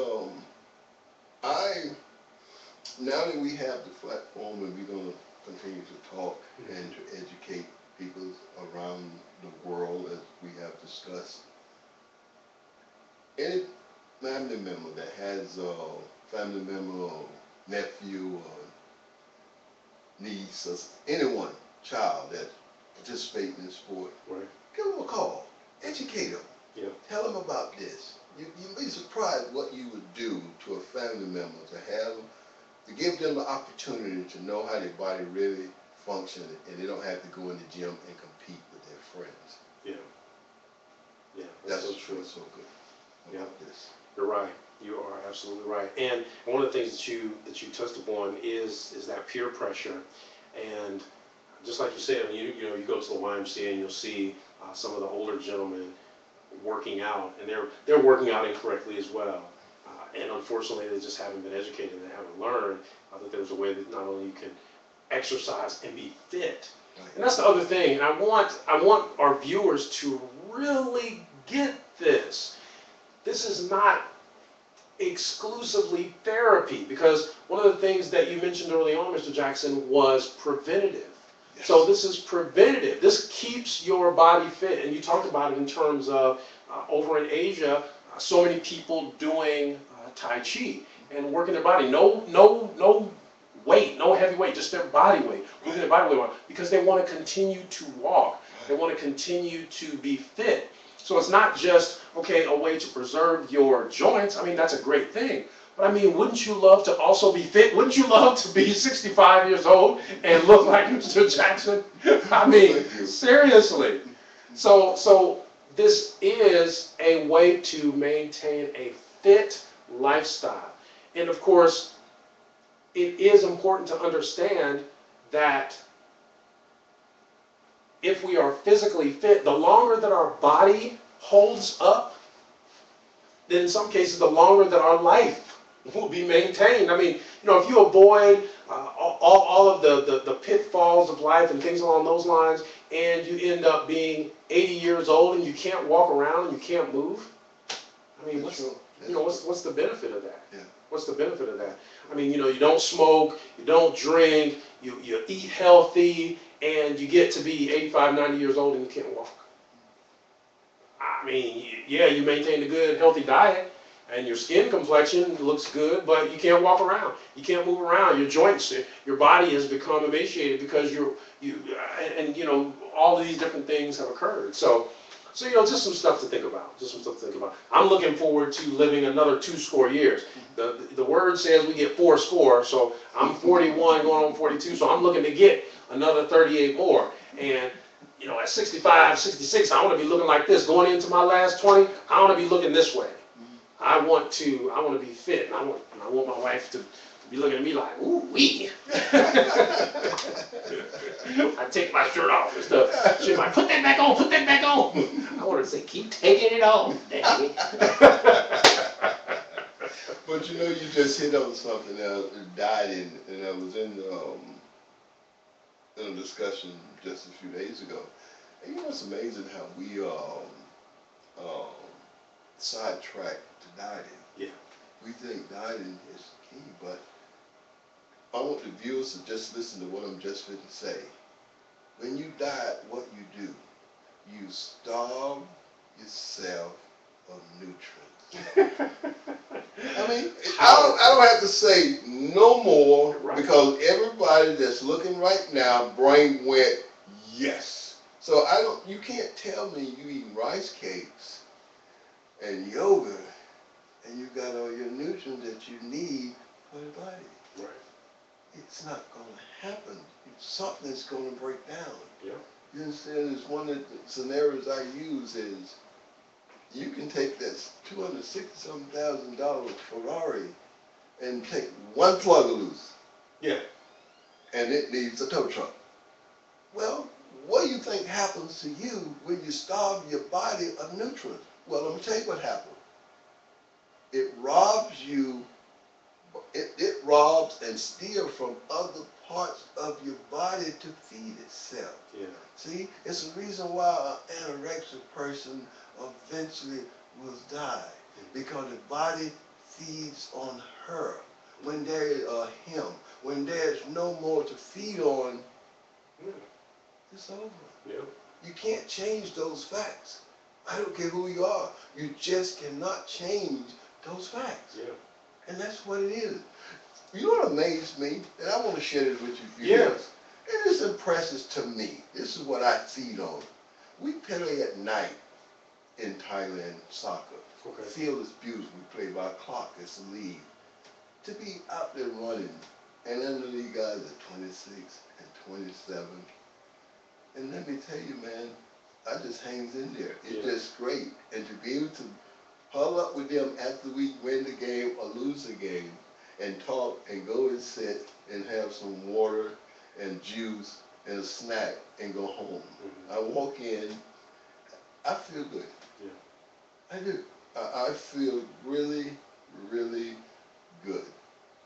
now that we have the platform and we're going to continue to talk and to educate people around the world as we have discussed, any family member that has a family member or nephew or niece or anyone, child that participates in the sport, give them a call, educate them, tell them about this. You'd be surprised what you would do to a family member to have to give them the opportunity to know how their body really functions, and they don't have to go in the gym and compete with their friends. Yeah. Yeah. That's so what's true. so good about this. You're right. You are absolutely right. And one of the things that you touched upon is that peer pressure. And just like you said, when you go to the YMCA and you'll see some of the older gentlemen working out, and they're working out incorrectly as well. And unfortunately, they just haven't been educated. They haven't learned that there's a way that not only you can exercise and be fit. And that's the other thing. And I want our viewers to really get this. This is not exclusively therapy, because one of the things that you mentioned early on, Mr. Jackson, was preventative. Yes. So this is preventative. This keeps your body fit. And you talked about it in terms of over in Asia, so many people doing Tai Chi and working their body. No weight, no heavy weight, just their body weight, moving their body weight on, because they want to continue to walk. They want to continue to be fit. So it's not just, okay, a way to preserve your joints. I mean, that's a great thing. But I mean, wouldn't you love to also be fit? Wouldn't you love to be 65 years old and look like Mr. Jackson? I mean, seriously. So this is a way to maintain a fit lifestyle. And of course, it is important to understand that if we are physically fit, the longer that our body holds up, then in some cases, the longer that our life will be maintained. I mean, if you avoid all of the pitfalls of life and things along those lines, and you end up being 80 years old and you can't walk around and you can't move, I mean, what's the benefit of that? Yeah. What's the benefit of that? I mean, you don't smoke, you don't drink, you eat healthy, and you get to be 85, 90 years old and you can't walk. I mean, yeah, you maintain a good, healthy diet, and your skin complexion looks good, but you can't walk around. You can't move around. Your joints, your body has become emaciated because all of these different things have occurred. So just some stuff to think about. I'm looking forward to living another 2 years. The word says we get 4 score, so I'm 41 going on 42, so I'm looking to get another 38 more. And at 65, 66, I want to be looking like this. Going into my last 20, I want to be looking this way. I want to be fit, and I want my wife to be looking at me like, ooh wee. I take my shirt off and stuff. She's like, put that back on, put that back on. I want to say, keep taking it off, Daddy. But you just hit on something else, dieting, and I was in a discussion just a few days ago. And it's amazing how we sidetracked to dieting. Yeah. We think dieting is key, but I want the viewers to just listen to what I'm just going to say. When you diet, what you do, you starve yourself of nutrients. I mean, I don't have to say no more, right, because everybody that's looking right now, brain went, yes. So you can't tell me you eating rice cakes and yogurt and you got all your nutrients that you need for the body. Right. It's not going to happen. Something's going to break down. Yeah. You understand? It's one of the scenarios I use is you can take that $260,000 Ferrari and take one plug loose. Yeah. And it needs a tow truck. Well, what do you think happens to you when you starve your body of nutrients? Well, let me tell you what happens. It robs you, it robs and steals from other parts of your body to feed itself. Yeah. See, it's the reason why an anorexic person eventually will die, because the body feeds on her. When there is him, when there's no more to feed on, it's over. Yeah. You can't change those facts. I don't care who you are. You just cannot change those facts. Yeah. And that's what it is. You know what amazed me? And I want to share this with you. Yes. It is impressive to me. This is what I feed on. We play at night in Thailand soccer. Okay. The field is beautiful. We play by clock. It's a league. To be out there running And then the league guys at 26 and 27. And let me tell you, man, I just hangs in there. It's just great. And to be able to huddle up with them after we win the game or lose the game and talk and go and sit and have some water and juice and a snack and go home. I walk in, I feel good. I do. I feel really, really good.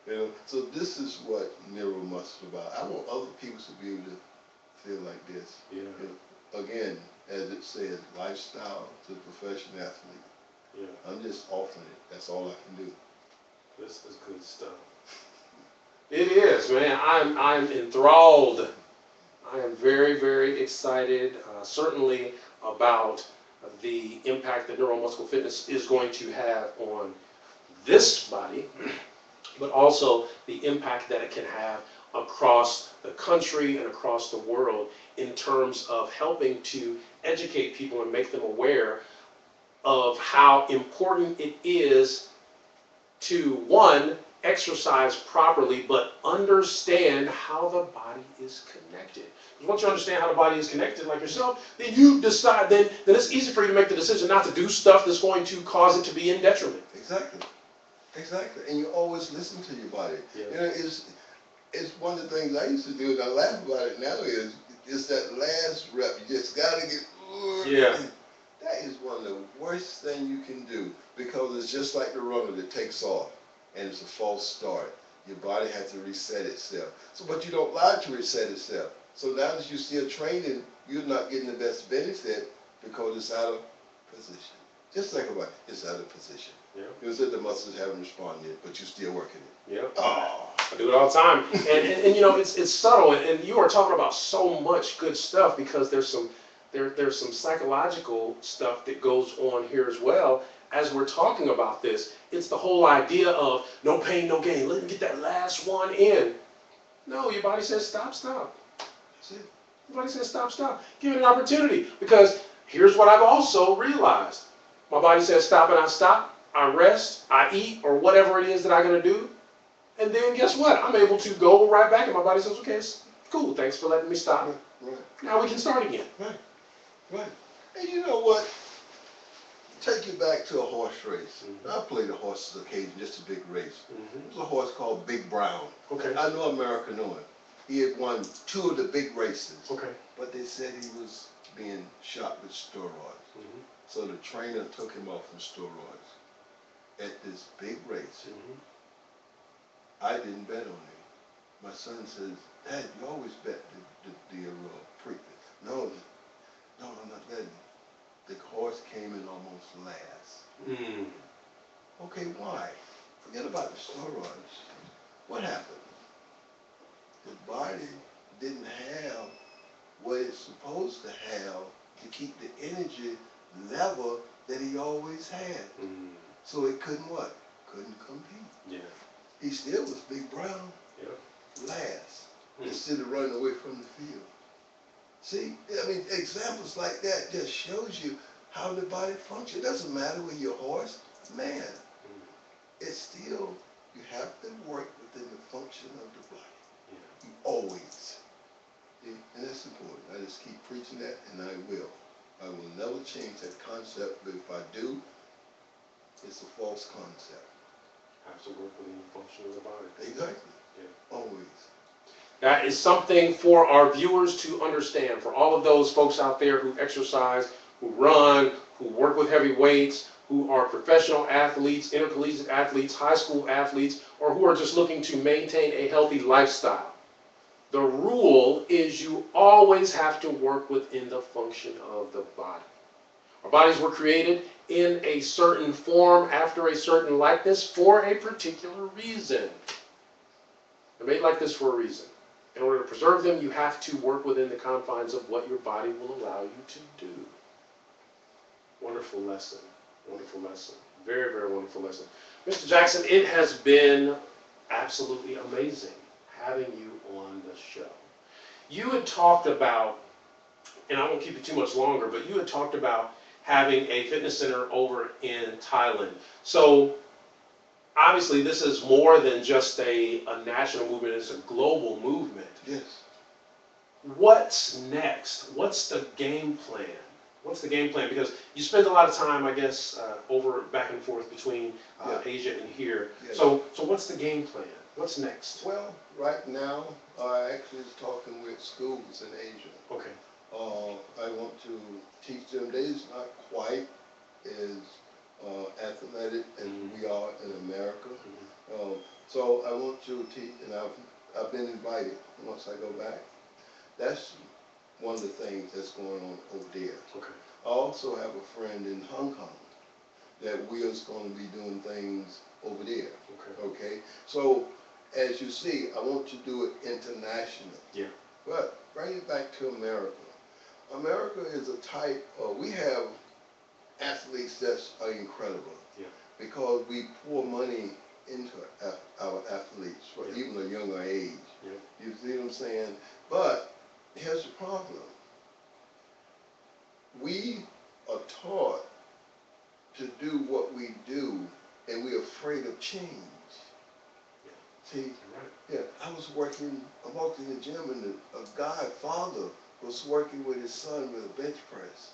You know, so this is what neuromuscle is about. I want other people to be able to feel like this. Yeah. You know, again, as it says, lifestyle to professional athlete. Yeah. I'm just offering it. That's all I can do. This is good stuff. It is, man. I'm enthralled. I am very, very excited, certainly about the impact that neuromuscular fitness is going to have on this body, but also the impact that it can have across the country and across the world in terms of helping to educate people and make them aware of how important it is to, one, exercise properly, but understand how the body is connected. Because once you understand how the body is connected, like yourself, then you decide, then it's easy for you to make the decision not to do stuff that's going to cause it to be in detriment. Exactly. Exactly. And you always listen to your body. Yeah. You know, it's one of the things I used to do, and I laugh about it now, is it's that last rep. You just got to get, Yeah. that is one of the worst things you can do, because it's just like the runner that takes off and it's a false start. Your body has to reset itself. So, but you don't allow it to reset itself. So now that you're still training, you're not getting the best benefit because it's out of position. Just think about it. It's out of position. Yeah. You said the muscles haven't responded yet, but you're still working it. Yeah. Oh. I do it all the time. And you know, it's subtle, and you are talking about so much good stuff, because there's some psychological stuff that goes on here as well as we're talking about this. It's the whole idea of no pain, no gain. Let me get that last one in. No, your body says stop. That's it. Your body says stop. Give it an opportunity, because here's what I've also realized. My body says stop, and I stop. I rest, I eat, or whatever it is that I'm going to do. And then guess what? I'm able to go right back, and my body says, okay, it's cool. Thanks for letting me stop. Right. Now we can start again. Right. And you know what? Take you back to a horse race. Mm-hmm. I played a horse's occasion, just a big race. Mm-hmm. There was a horse called Big Brown. Okay. I know America knew him. He had won 2 of the big races. Okay. But they said he was being shot with steroids. Mm-hmm. So the trainer took him off from steroids. At this big race, Mm-hmm. I didn't bet on him. My son says, Dad, you always bet the preakness. No, I'm not betting. The horse came in almost last. Mm. Okay, why? Forget about the steroids. What happened? The body didn't have what it's supposed to have to keep the energy level that he always had. Mm. So it couldn't what? Couldn't compete. Yeah. He still was Big Brown. Yeah. Last. Mm. Instead of running away from the field. See, I mean, examples like that just shows you how the body functions. It doesn't matter with your horse, man. It's still, you have to work within the function of the body. Yeah. You always. See? And that's important. I just keep preaching that, and I will. I will never change that concept, but if I do, it's a false concept. Have to work within the function of the body. Exactly. Yeah. Always. That is something for our viewers to understand. For all of those folks out there who exercise, who run, who work with heavy weights, who are professional athletes, intercollegiate athletes, high school athletes, or who are just looking to maintain a healthy lifestyle. The rule is you always have to work within the function of the body. Our bodies were created in a certain form, after a certain likeness, for a particular reason. They're made like this for a reason. In order to preserve them, you have to work within the confines of what your body will allow you to do. Wonderful lesson. Wonderful lesson. Very, very wonderful lesson. Mr. Jackson, it has been absolutely amazing having you on the show. You had talked about, and I won't keep you too much longer, but you had talked about having a fitness center over in Thailand. So obviously this is more than just a national movement, it's a global movement. Yes. What's next? What's the game plan? What's the game plan? Because you spend a lot of time, I guess, over back and forth between Asia and here. Yes. So what's the game plan? What's next? Well, right now, I actually is talking with schools in Asia. Okay. I want to teach them. They're not quite as athletic as we are in America. So I want to teach, and I've been invited once I go back. That's one of the things that's going on over there. Okay. I also have a friend in Hong Kong that we are going to be doing things over there. Okay. Okay. So as you see, I want to do it international. Yeah. But bring it back to America. America is a type of, we have athletes that are incredible. Yeah. Because we pour money into our athletes for Yeah. even a younger age. Yeah. You see what I'm saying? But here's the problem. We are taught to do what we do, and we're afraid of change. See, Right. yeah, I walked in the gym, and a guy, father, was working with his son with a bench press,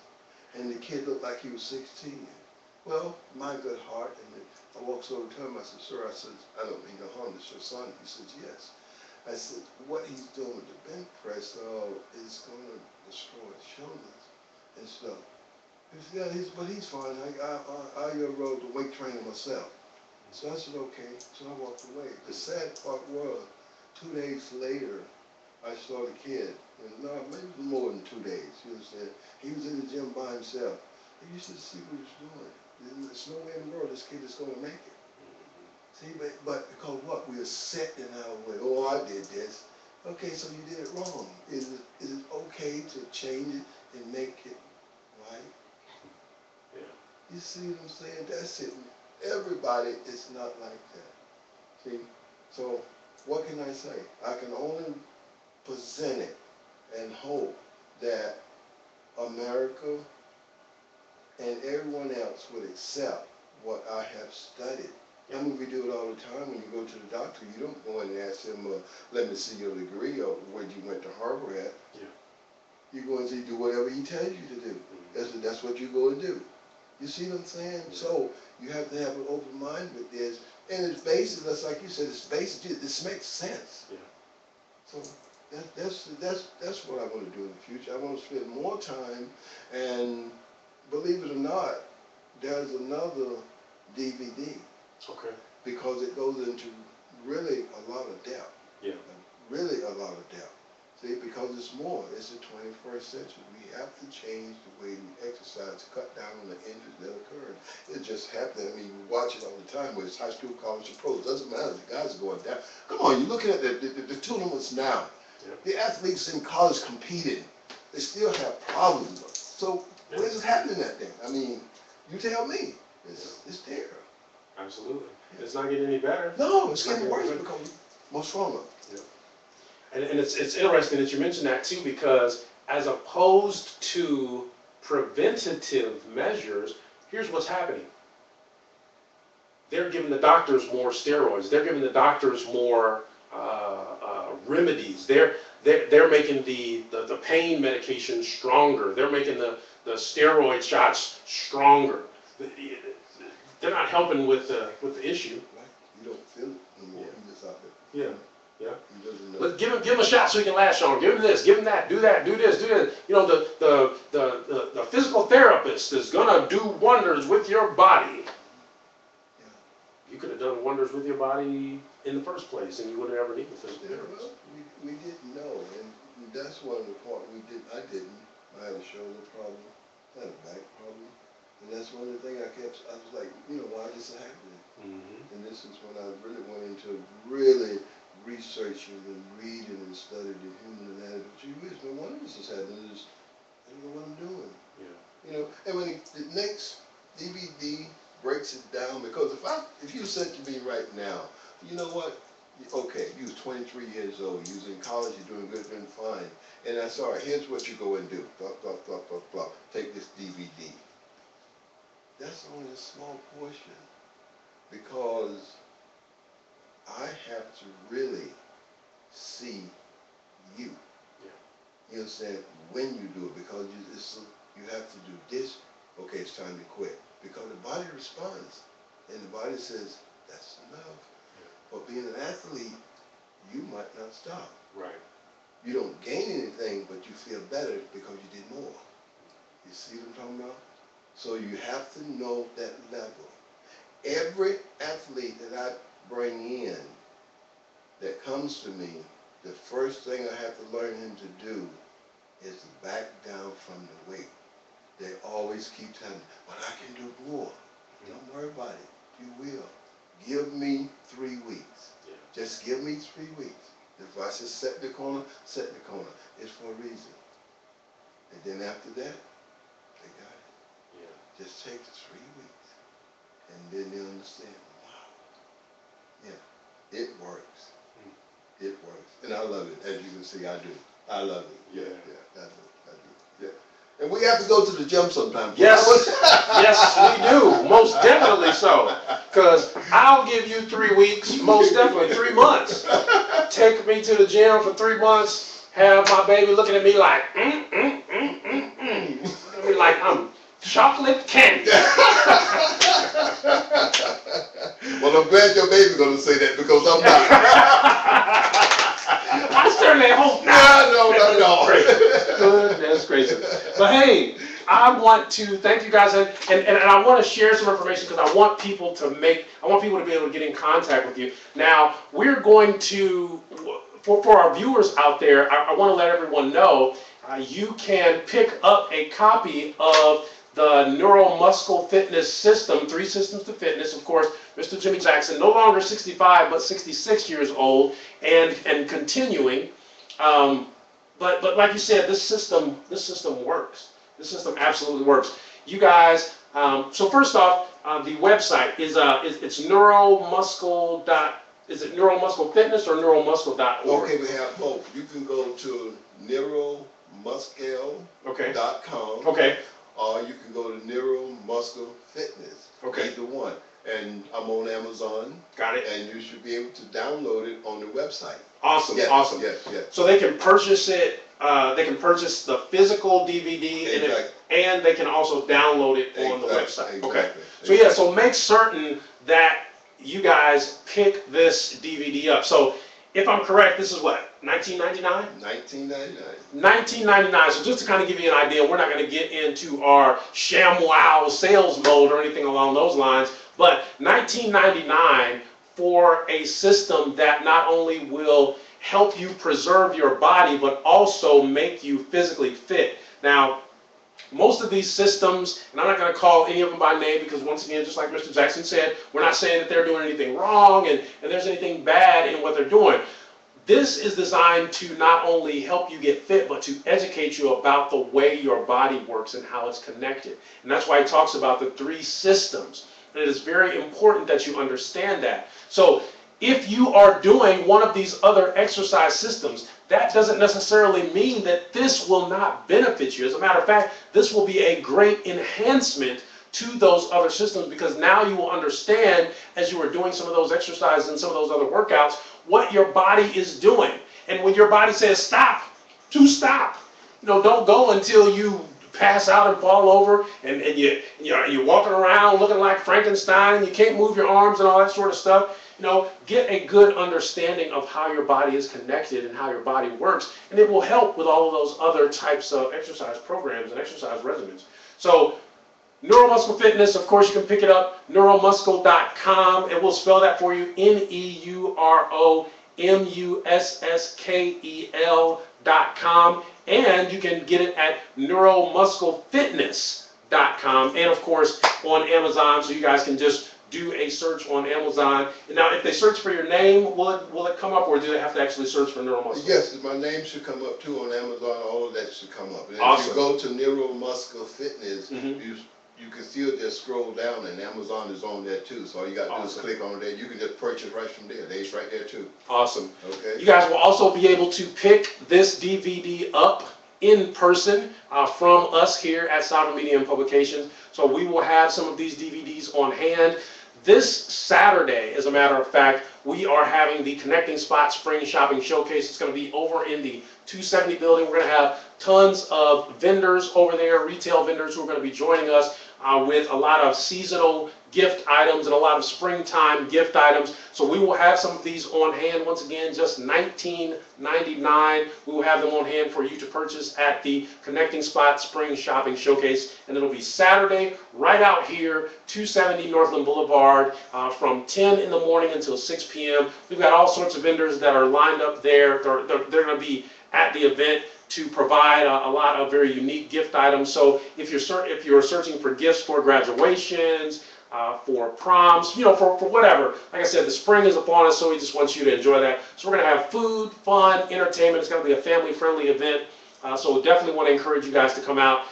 and the kid looked like he was 16. Well, my good heart, and I walked over to him, I said, sir, I said, I don't mean no harm, it's your son. He said, yes. I said, what he's doing with the bench press is going to destroy his shoulders and stuff. He said, yeah, but he's fine. I road to weight training myself. So I said, okay. So I walked away. The sad part was, 2 days later, I saw the kid. And no, maybe more than 2 days. You understand? He was in the gym by himself. And you should see what he's doing. There's no way in the world this kid is going to make it. See, but because what? We are set in our way. Oh, I did this. Okay, so you did it wrong. Is it okay to change it and make it right? Yeah. You see what I'm saying? That's it. Everybody is not like that. See? So what can I say? I can only present it and hope that America and everyone else would accept what I have studied. I mean, we do it all the time. When you go to the doctor, you don't go in and ask him, let me see your degree or where you went to Harvard at. Yeah. You go and do whatever he tells you to do. That's what you go and do. You see what I'm saying? Yeah. So you have to have an open mind with this. And it's basic, that's like you said, it's basic. This makes sense. Yeah. So that's what I want to do in the future. I want to spend more time, and believe it or not, there's another DVD. Okay. Because it goes into really a lot of depth. Yeah. Really a lot of depth. See, because it's more. It's the 21st century. We have to change the way we exercise to cut down on the injuries that occur. It just happened. I mean, we watch it all the time, whether it's high school, college, or pro. It doesn't matter. The guys are going down. Come on, you're looking at the tournaments now. Yeah. The athletes in college competing, they still have problems. So what is happening at then? I mean, you tell me. It's there. Absolutely. It's not getting any better. No, it's getting worse because we're more stronger. Yeah. And it's interesting that you mentioned that too, because as opposed to preventative measures, here's what's happening. They're giving the doctors more steroids. They're giving the doctors more remedies. They're making the pain medication stronger. They're making the steroid shots stronger. They're not helping with the issue. Right? You don't feel it anymore. You just out there. Yeah. Yeah. He doesn't know. But give him a shot so he can last longer. Give him this, give him that, do that, do this, do this. You know, the physical therapist is gonna do wonders with your body. Yeah. You could have done wonders with your body in the first place, and you wouldn't ever need the physical Yeah, therapist. well, we didn't know, and that's one of the part I didn't. I had a shoulder problem. I had a back problem. And that's one of the things I was like, why is this happening? Mm-hmm. And this is when I really went into really researching and reading and studying the human anatomy. Gee whiz, no wonder this is happening. I don't know what I'm doing. Yeah. And when the next DVD breaks it down, because if you said to me right now, you know what? Okay, you was 23 years old, you was in college, you're doing good, doing fine. And I saw, here's what you go and do, blah, blah, blah, blah, blah. Take this DVD. That's only a small portion, because I have to really see you. You understand? When you do it, because you have to do this. Okay, it's time to quit. Because the body responds, and the body says, that's enough. But being an athlete, you might not stop. Right. You don't gain anything, but you feel better because you did more. You see what I'm talking about? So you have to know that level. Every athlete that I bring in that comes to me, the first thing I have to learn him to do is to back down from the weight. They always keep telling me, but I can do more. Don't worry about it. You will. Give me 3 weeks. Yeah. Just give me 3 weeks. If I said set the corner, set the corner. It's for a reason. And then after that, they got it. Yeah. Just take 3 weeks. And then they understand, wow. Yeah, it works. It works. And I love it. As you can see, I do. I love it. Yeah, I do. Yeah. And we have to go to the gym sometime. Yes, yes, we do. Most definitely so. Because I'll give you 3 weeks, most definitely 3 months. Take me to the gym for 3 months, have my baby looking at me like, Be like, I'm chocolate candy. Well, I'm glad your baby's going to say that because I'm not. I certainly hope not. No, not at all. Goodness gracious. But hey, I want to thank you guys, and I want to share some information because I want people to be able to get in contact with you. Now, we're going to, for our viewers out there, I want to let everyone know, you can pick up a copy of the Neuromuscle Fitness System, 3 Systems to Fitness. Of course, Mr. Jimmy Jackson, no longer 65, but 66 years old and continuing. But like you said, this system works. This system absolutely works. You guys, so first off, the website is it's neuromuscle. Is it Neuromuscle Fitness or neuromuscle.org? Okay, we have both. You can go to neuromuscle.com. Okay. Or you can go to Neuromuscle Fitness. Okay. Either one. And I'm on Amazon. Got it. And you should be able to download it on the website. Awesome. Yes, Awesome. Yes. So they can purchase it. They can purchase the physical DVD, Exactly. and they can also download it on the website. Exactly. Okay. So yeah. So make certain that you guys pick this DVD up. So if I'm correct, this is what, 1999? 1999. 1999. So just to kind of give you an idea, we're not going to get into our ShamWow sales mode or anything along those lines, but 1999 for a system that not only will help you preserve your body, but also make you physically fit. Now, most of these systems, and I'm not going to call any of them by name because once again, just like Mr. Jackson said, we're not saying that they're doing anything wrong and there's anything bad in what they're doing. This is designed to not only help you get fit, but to educate you about the way your body works and how it's connected. And that's why he talks about the 3 systems. And it is very important that you understand that. So if you are doing one of these other exercise systems, that doesn't necessarily mean that this will not benefit you. As a matter of fact, this will be a great enhancement to those other systems because now you will understand as you are doing some of those exercises and some of those other workouts what your body is doing. And when your body says stop, to stop. You know, don't go until you pass out and fall over and you're walking around looking like Frankenstein, you can't move your arms and all that sort of stuff. You know, get a good understanding of how your body is connected and how your body works, and it will help with all of those other types of exercise programs and exercise regimens. So, Neuromuscle Fitness, of course, you can pick it up, neuromuscle.com, and we'll spell that for you, neuromuskel.com, and you can get it at neuromusclefitness.com, and of course on Amazon, so you guys can just do a search on Amazon. And now, if they search for your name, will it come up, or do they have to actually search for Neuromuscle? Yes, my name should come up too on Amazon. All of that should come up. And awesome. If you go to Neuromuscle Fitness, you can still just scroll down, and Amazon is on there too. So all you got to do is click on there. You can just purchase right from there. It's right there too. Awesome. Okay. You guys will also be able to pick this DVD up in person from us here at Sovereign Media and Publications. So we will have some of these DVDs on hand. This Saturday, as a matter of fact, we are having the Connecting Spot Spring Shopping Showcase. It's going to be over in the 270 building. We're going to have tons of vendors over there, retail vendors who are going to be joining us with a lot of seasonal gift items and a lot of springtime gift items. So we will have some of these on hand. Once again, just $19.99. We will have them on hand for you to purchase at the Connecting Spot Spring Shopping Showcase. And it'll be Saturday right out here, 270 Northland Boulevard, from 10 in the morning until 6 p.m. We've got all sorts of vendors that are lined up there. They're going to be at the event to provide a lot of very unique gift items. So if you're searching for gifts for graduations, for proms, for whatever. Like I said, the spring is upon us, so we just want you to enjoy that. So we're going to have food, fun, entertainment. It's going to be a family-friendly event. So definitely want to encourage you guys to come out.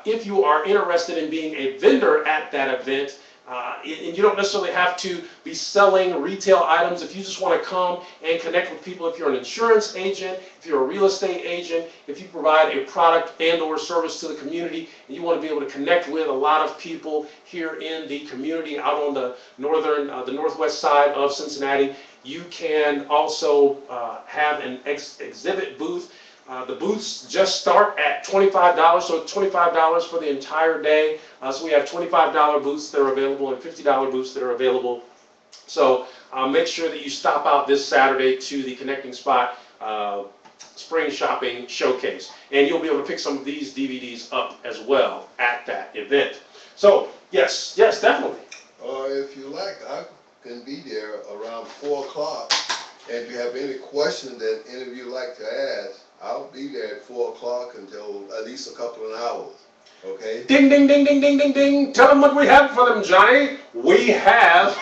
If you are interested in being a vendor at that event, and you don't necessarily have to be selling retail items. If you just want to come and connect with people, if you're an insurance agent, if you're a real estate agent, if you provide a product and or service to the community, and you want to be able to connect with a lot of people here in the community out on the northwest side of Cincinnati, you can also have an exhibit booth. The booths just start at $25, so $25 for the entire day. So we have $25 booths that are available and $50 booths that are available. So make sure that you stop out this Saturday to the Connecting Spot Spring Shopping Showcase. And you'll be able to pick some of these DVDs up as well at that event. So, yes, definitely. If you like, I can be there around 4 o'clock. And if you have any questions that any of you like to ask, I'll be there at 4 o'clock until at least a couple of hours, okay? Ding, ding, ding, ding, ding, ding, ding. Tell them what we have for them, Johnny. We have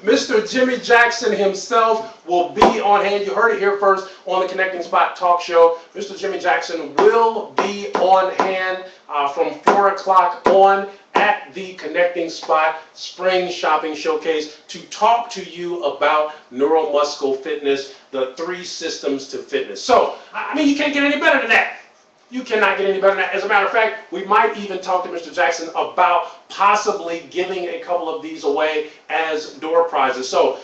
Mr. Jimmy Jackson himself will be on hand. You heard it here first on the Connecting Spot Talk Show. Mr. Jimmy Jackson will be on hand from 4 o'clock on at the Connecting Spot Spring Shopping Showcase to talk to you about neuromuscular fitness, the 3 systems to fitness. So, I mean, you can't get any better than that. You cannot get any better than that. As a matter of fact, we might even talk to Mr. Jackson about possibly giving a couple of these away as door prizes. So,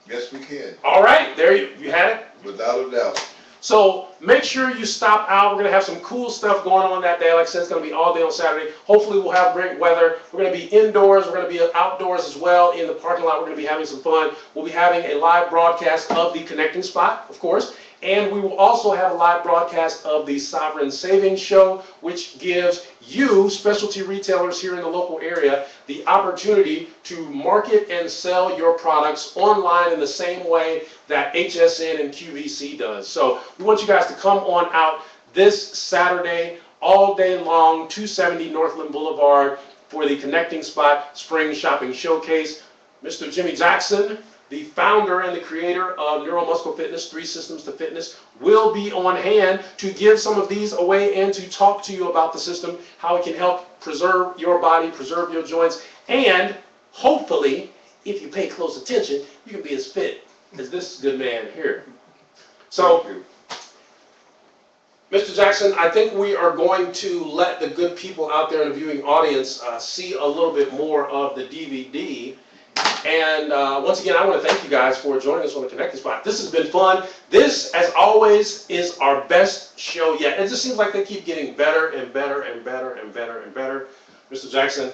yes, we can. All right, there you had it. Without a doubt. So make sure you stop out. We're going to have some cool stuff going on that day. Like I said, it's going to be all day on Saturday. Hopefully we'll have great weather. We're going to be indoors. We're going to be outdoors as well in the parking lot. We're going to be having some fun. We'll be having a live broadcast of the Connecting Spot, of course. And we will also have a live broadcast of the Sovereign Savings Show, which gives you, specialty retailers here in the local area, the opportunity to market and sell your products online in the same way that HSN and QVC does. So we want you guys to come on out this Saturday, all day long, 270 Northland Boulevard for the Connecting Spot Spring Shopping Showcase. Mr. Jimmy Jackson, the founder and the creator of Neuromuscular Fitness, 3 Systems to Fitness, will be on hand to give some of these away and to talk to you about the system, how it can help preserve your body, preserve your joints, and hopefully, if you pay close attention, you can be as fit as this good man here. So, Mr. Jackson, I think we are going to let the good people out there in the viewing audience see a little bit more of the DVD. And once again, I want to thank you guys for joining us on the Connecting Spot. This has been fun. This, as always, is our best show yet. It just seems like they keep getting better and better and better and better and better. Mr. Jackson,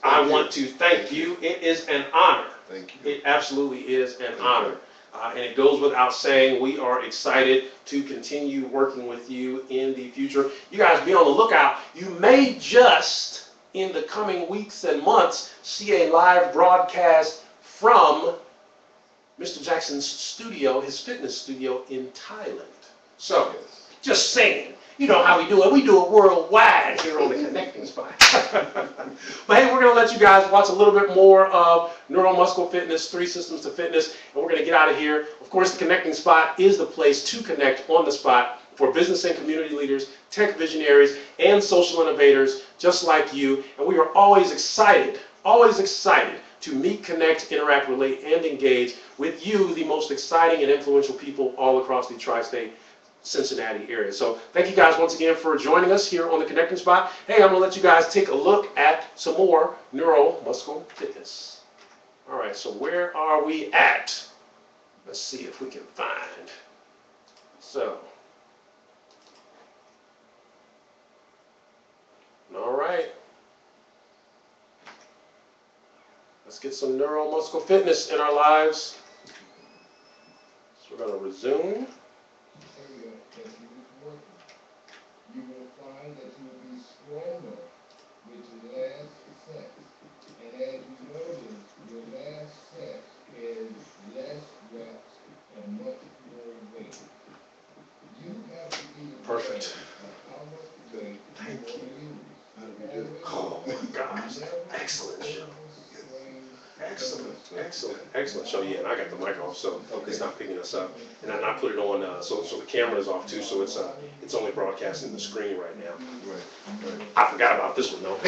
I want to thank you. It is an honor. Thank you. It absolutely is an honor. And it goes without saying, we are excited to continue working with you in the future. You guys be on the lookout. You may just, in the coming weeks and months, see a live broadcast from Mr. Jackson's studio, his fitness studio in Thailand. So, just saying, you know how we do it. We do it worldwide here on the Connecting Spot. But hey, we're going to let you guys watch a little bit more of Neuromuscular Fitness, 3 Systems to Fitness, and we're going to get out of here. Of course, the Connecting Spot is the place to connect on the spot for business and community leaders, tech visionaries, and social innovators just like you. And we are always excited to meet, connect, interact, relate, and engage with you, the most exciting and influential people all across the tri-state Cincinnati area. So thank you guys once again for joining us here on the Connecting Spot. Hey, I'm going to let you guys take a look at some more neuromuscular fitness. All right, so where are we at? Let's see if we can find. So, all right. Let's get some neuromuscular fitness in our lives. So we're going to resume. You will find that you will be stronger with your last sex. And as you notice, your last sex is less reps and much more weight. You have to be aware Perfect. of how much weight you want to use. Oh my gosh. Excellent show. Excellent, excellent, excellent show. Yeah, and I got the mic off, so it's not picking us up. And I put it on, so the camera is off too, so it's only broadcasting the screen right now. Right. I forgot about this one though.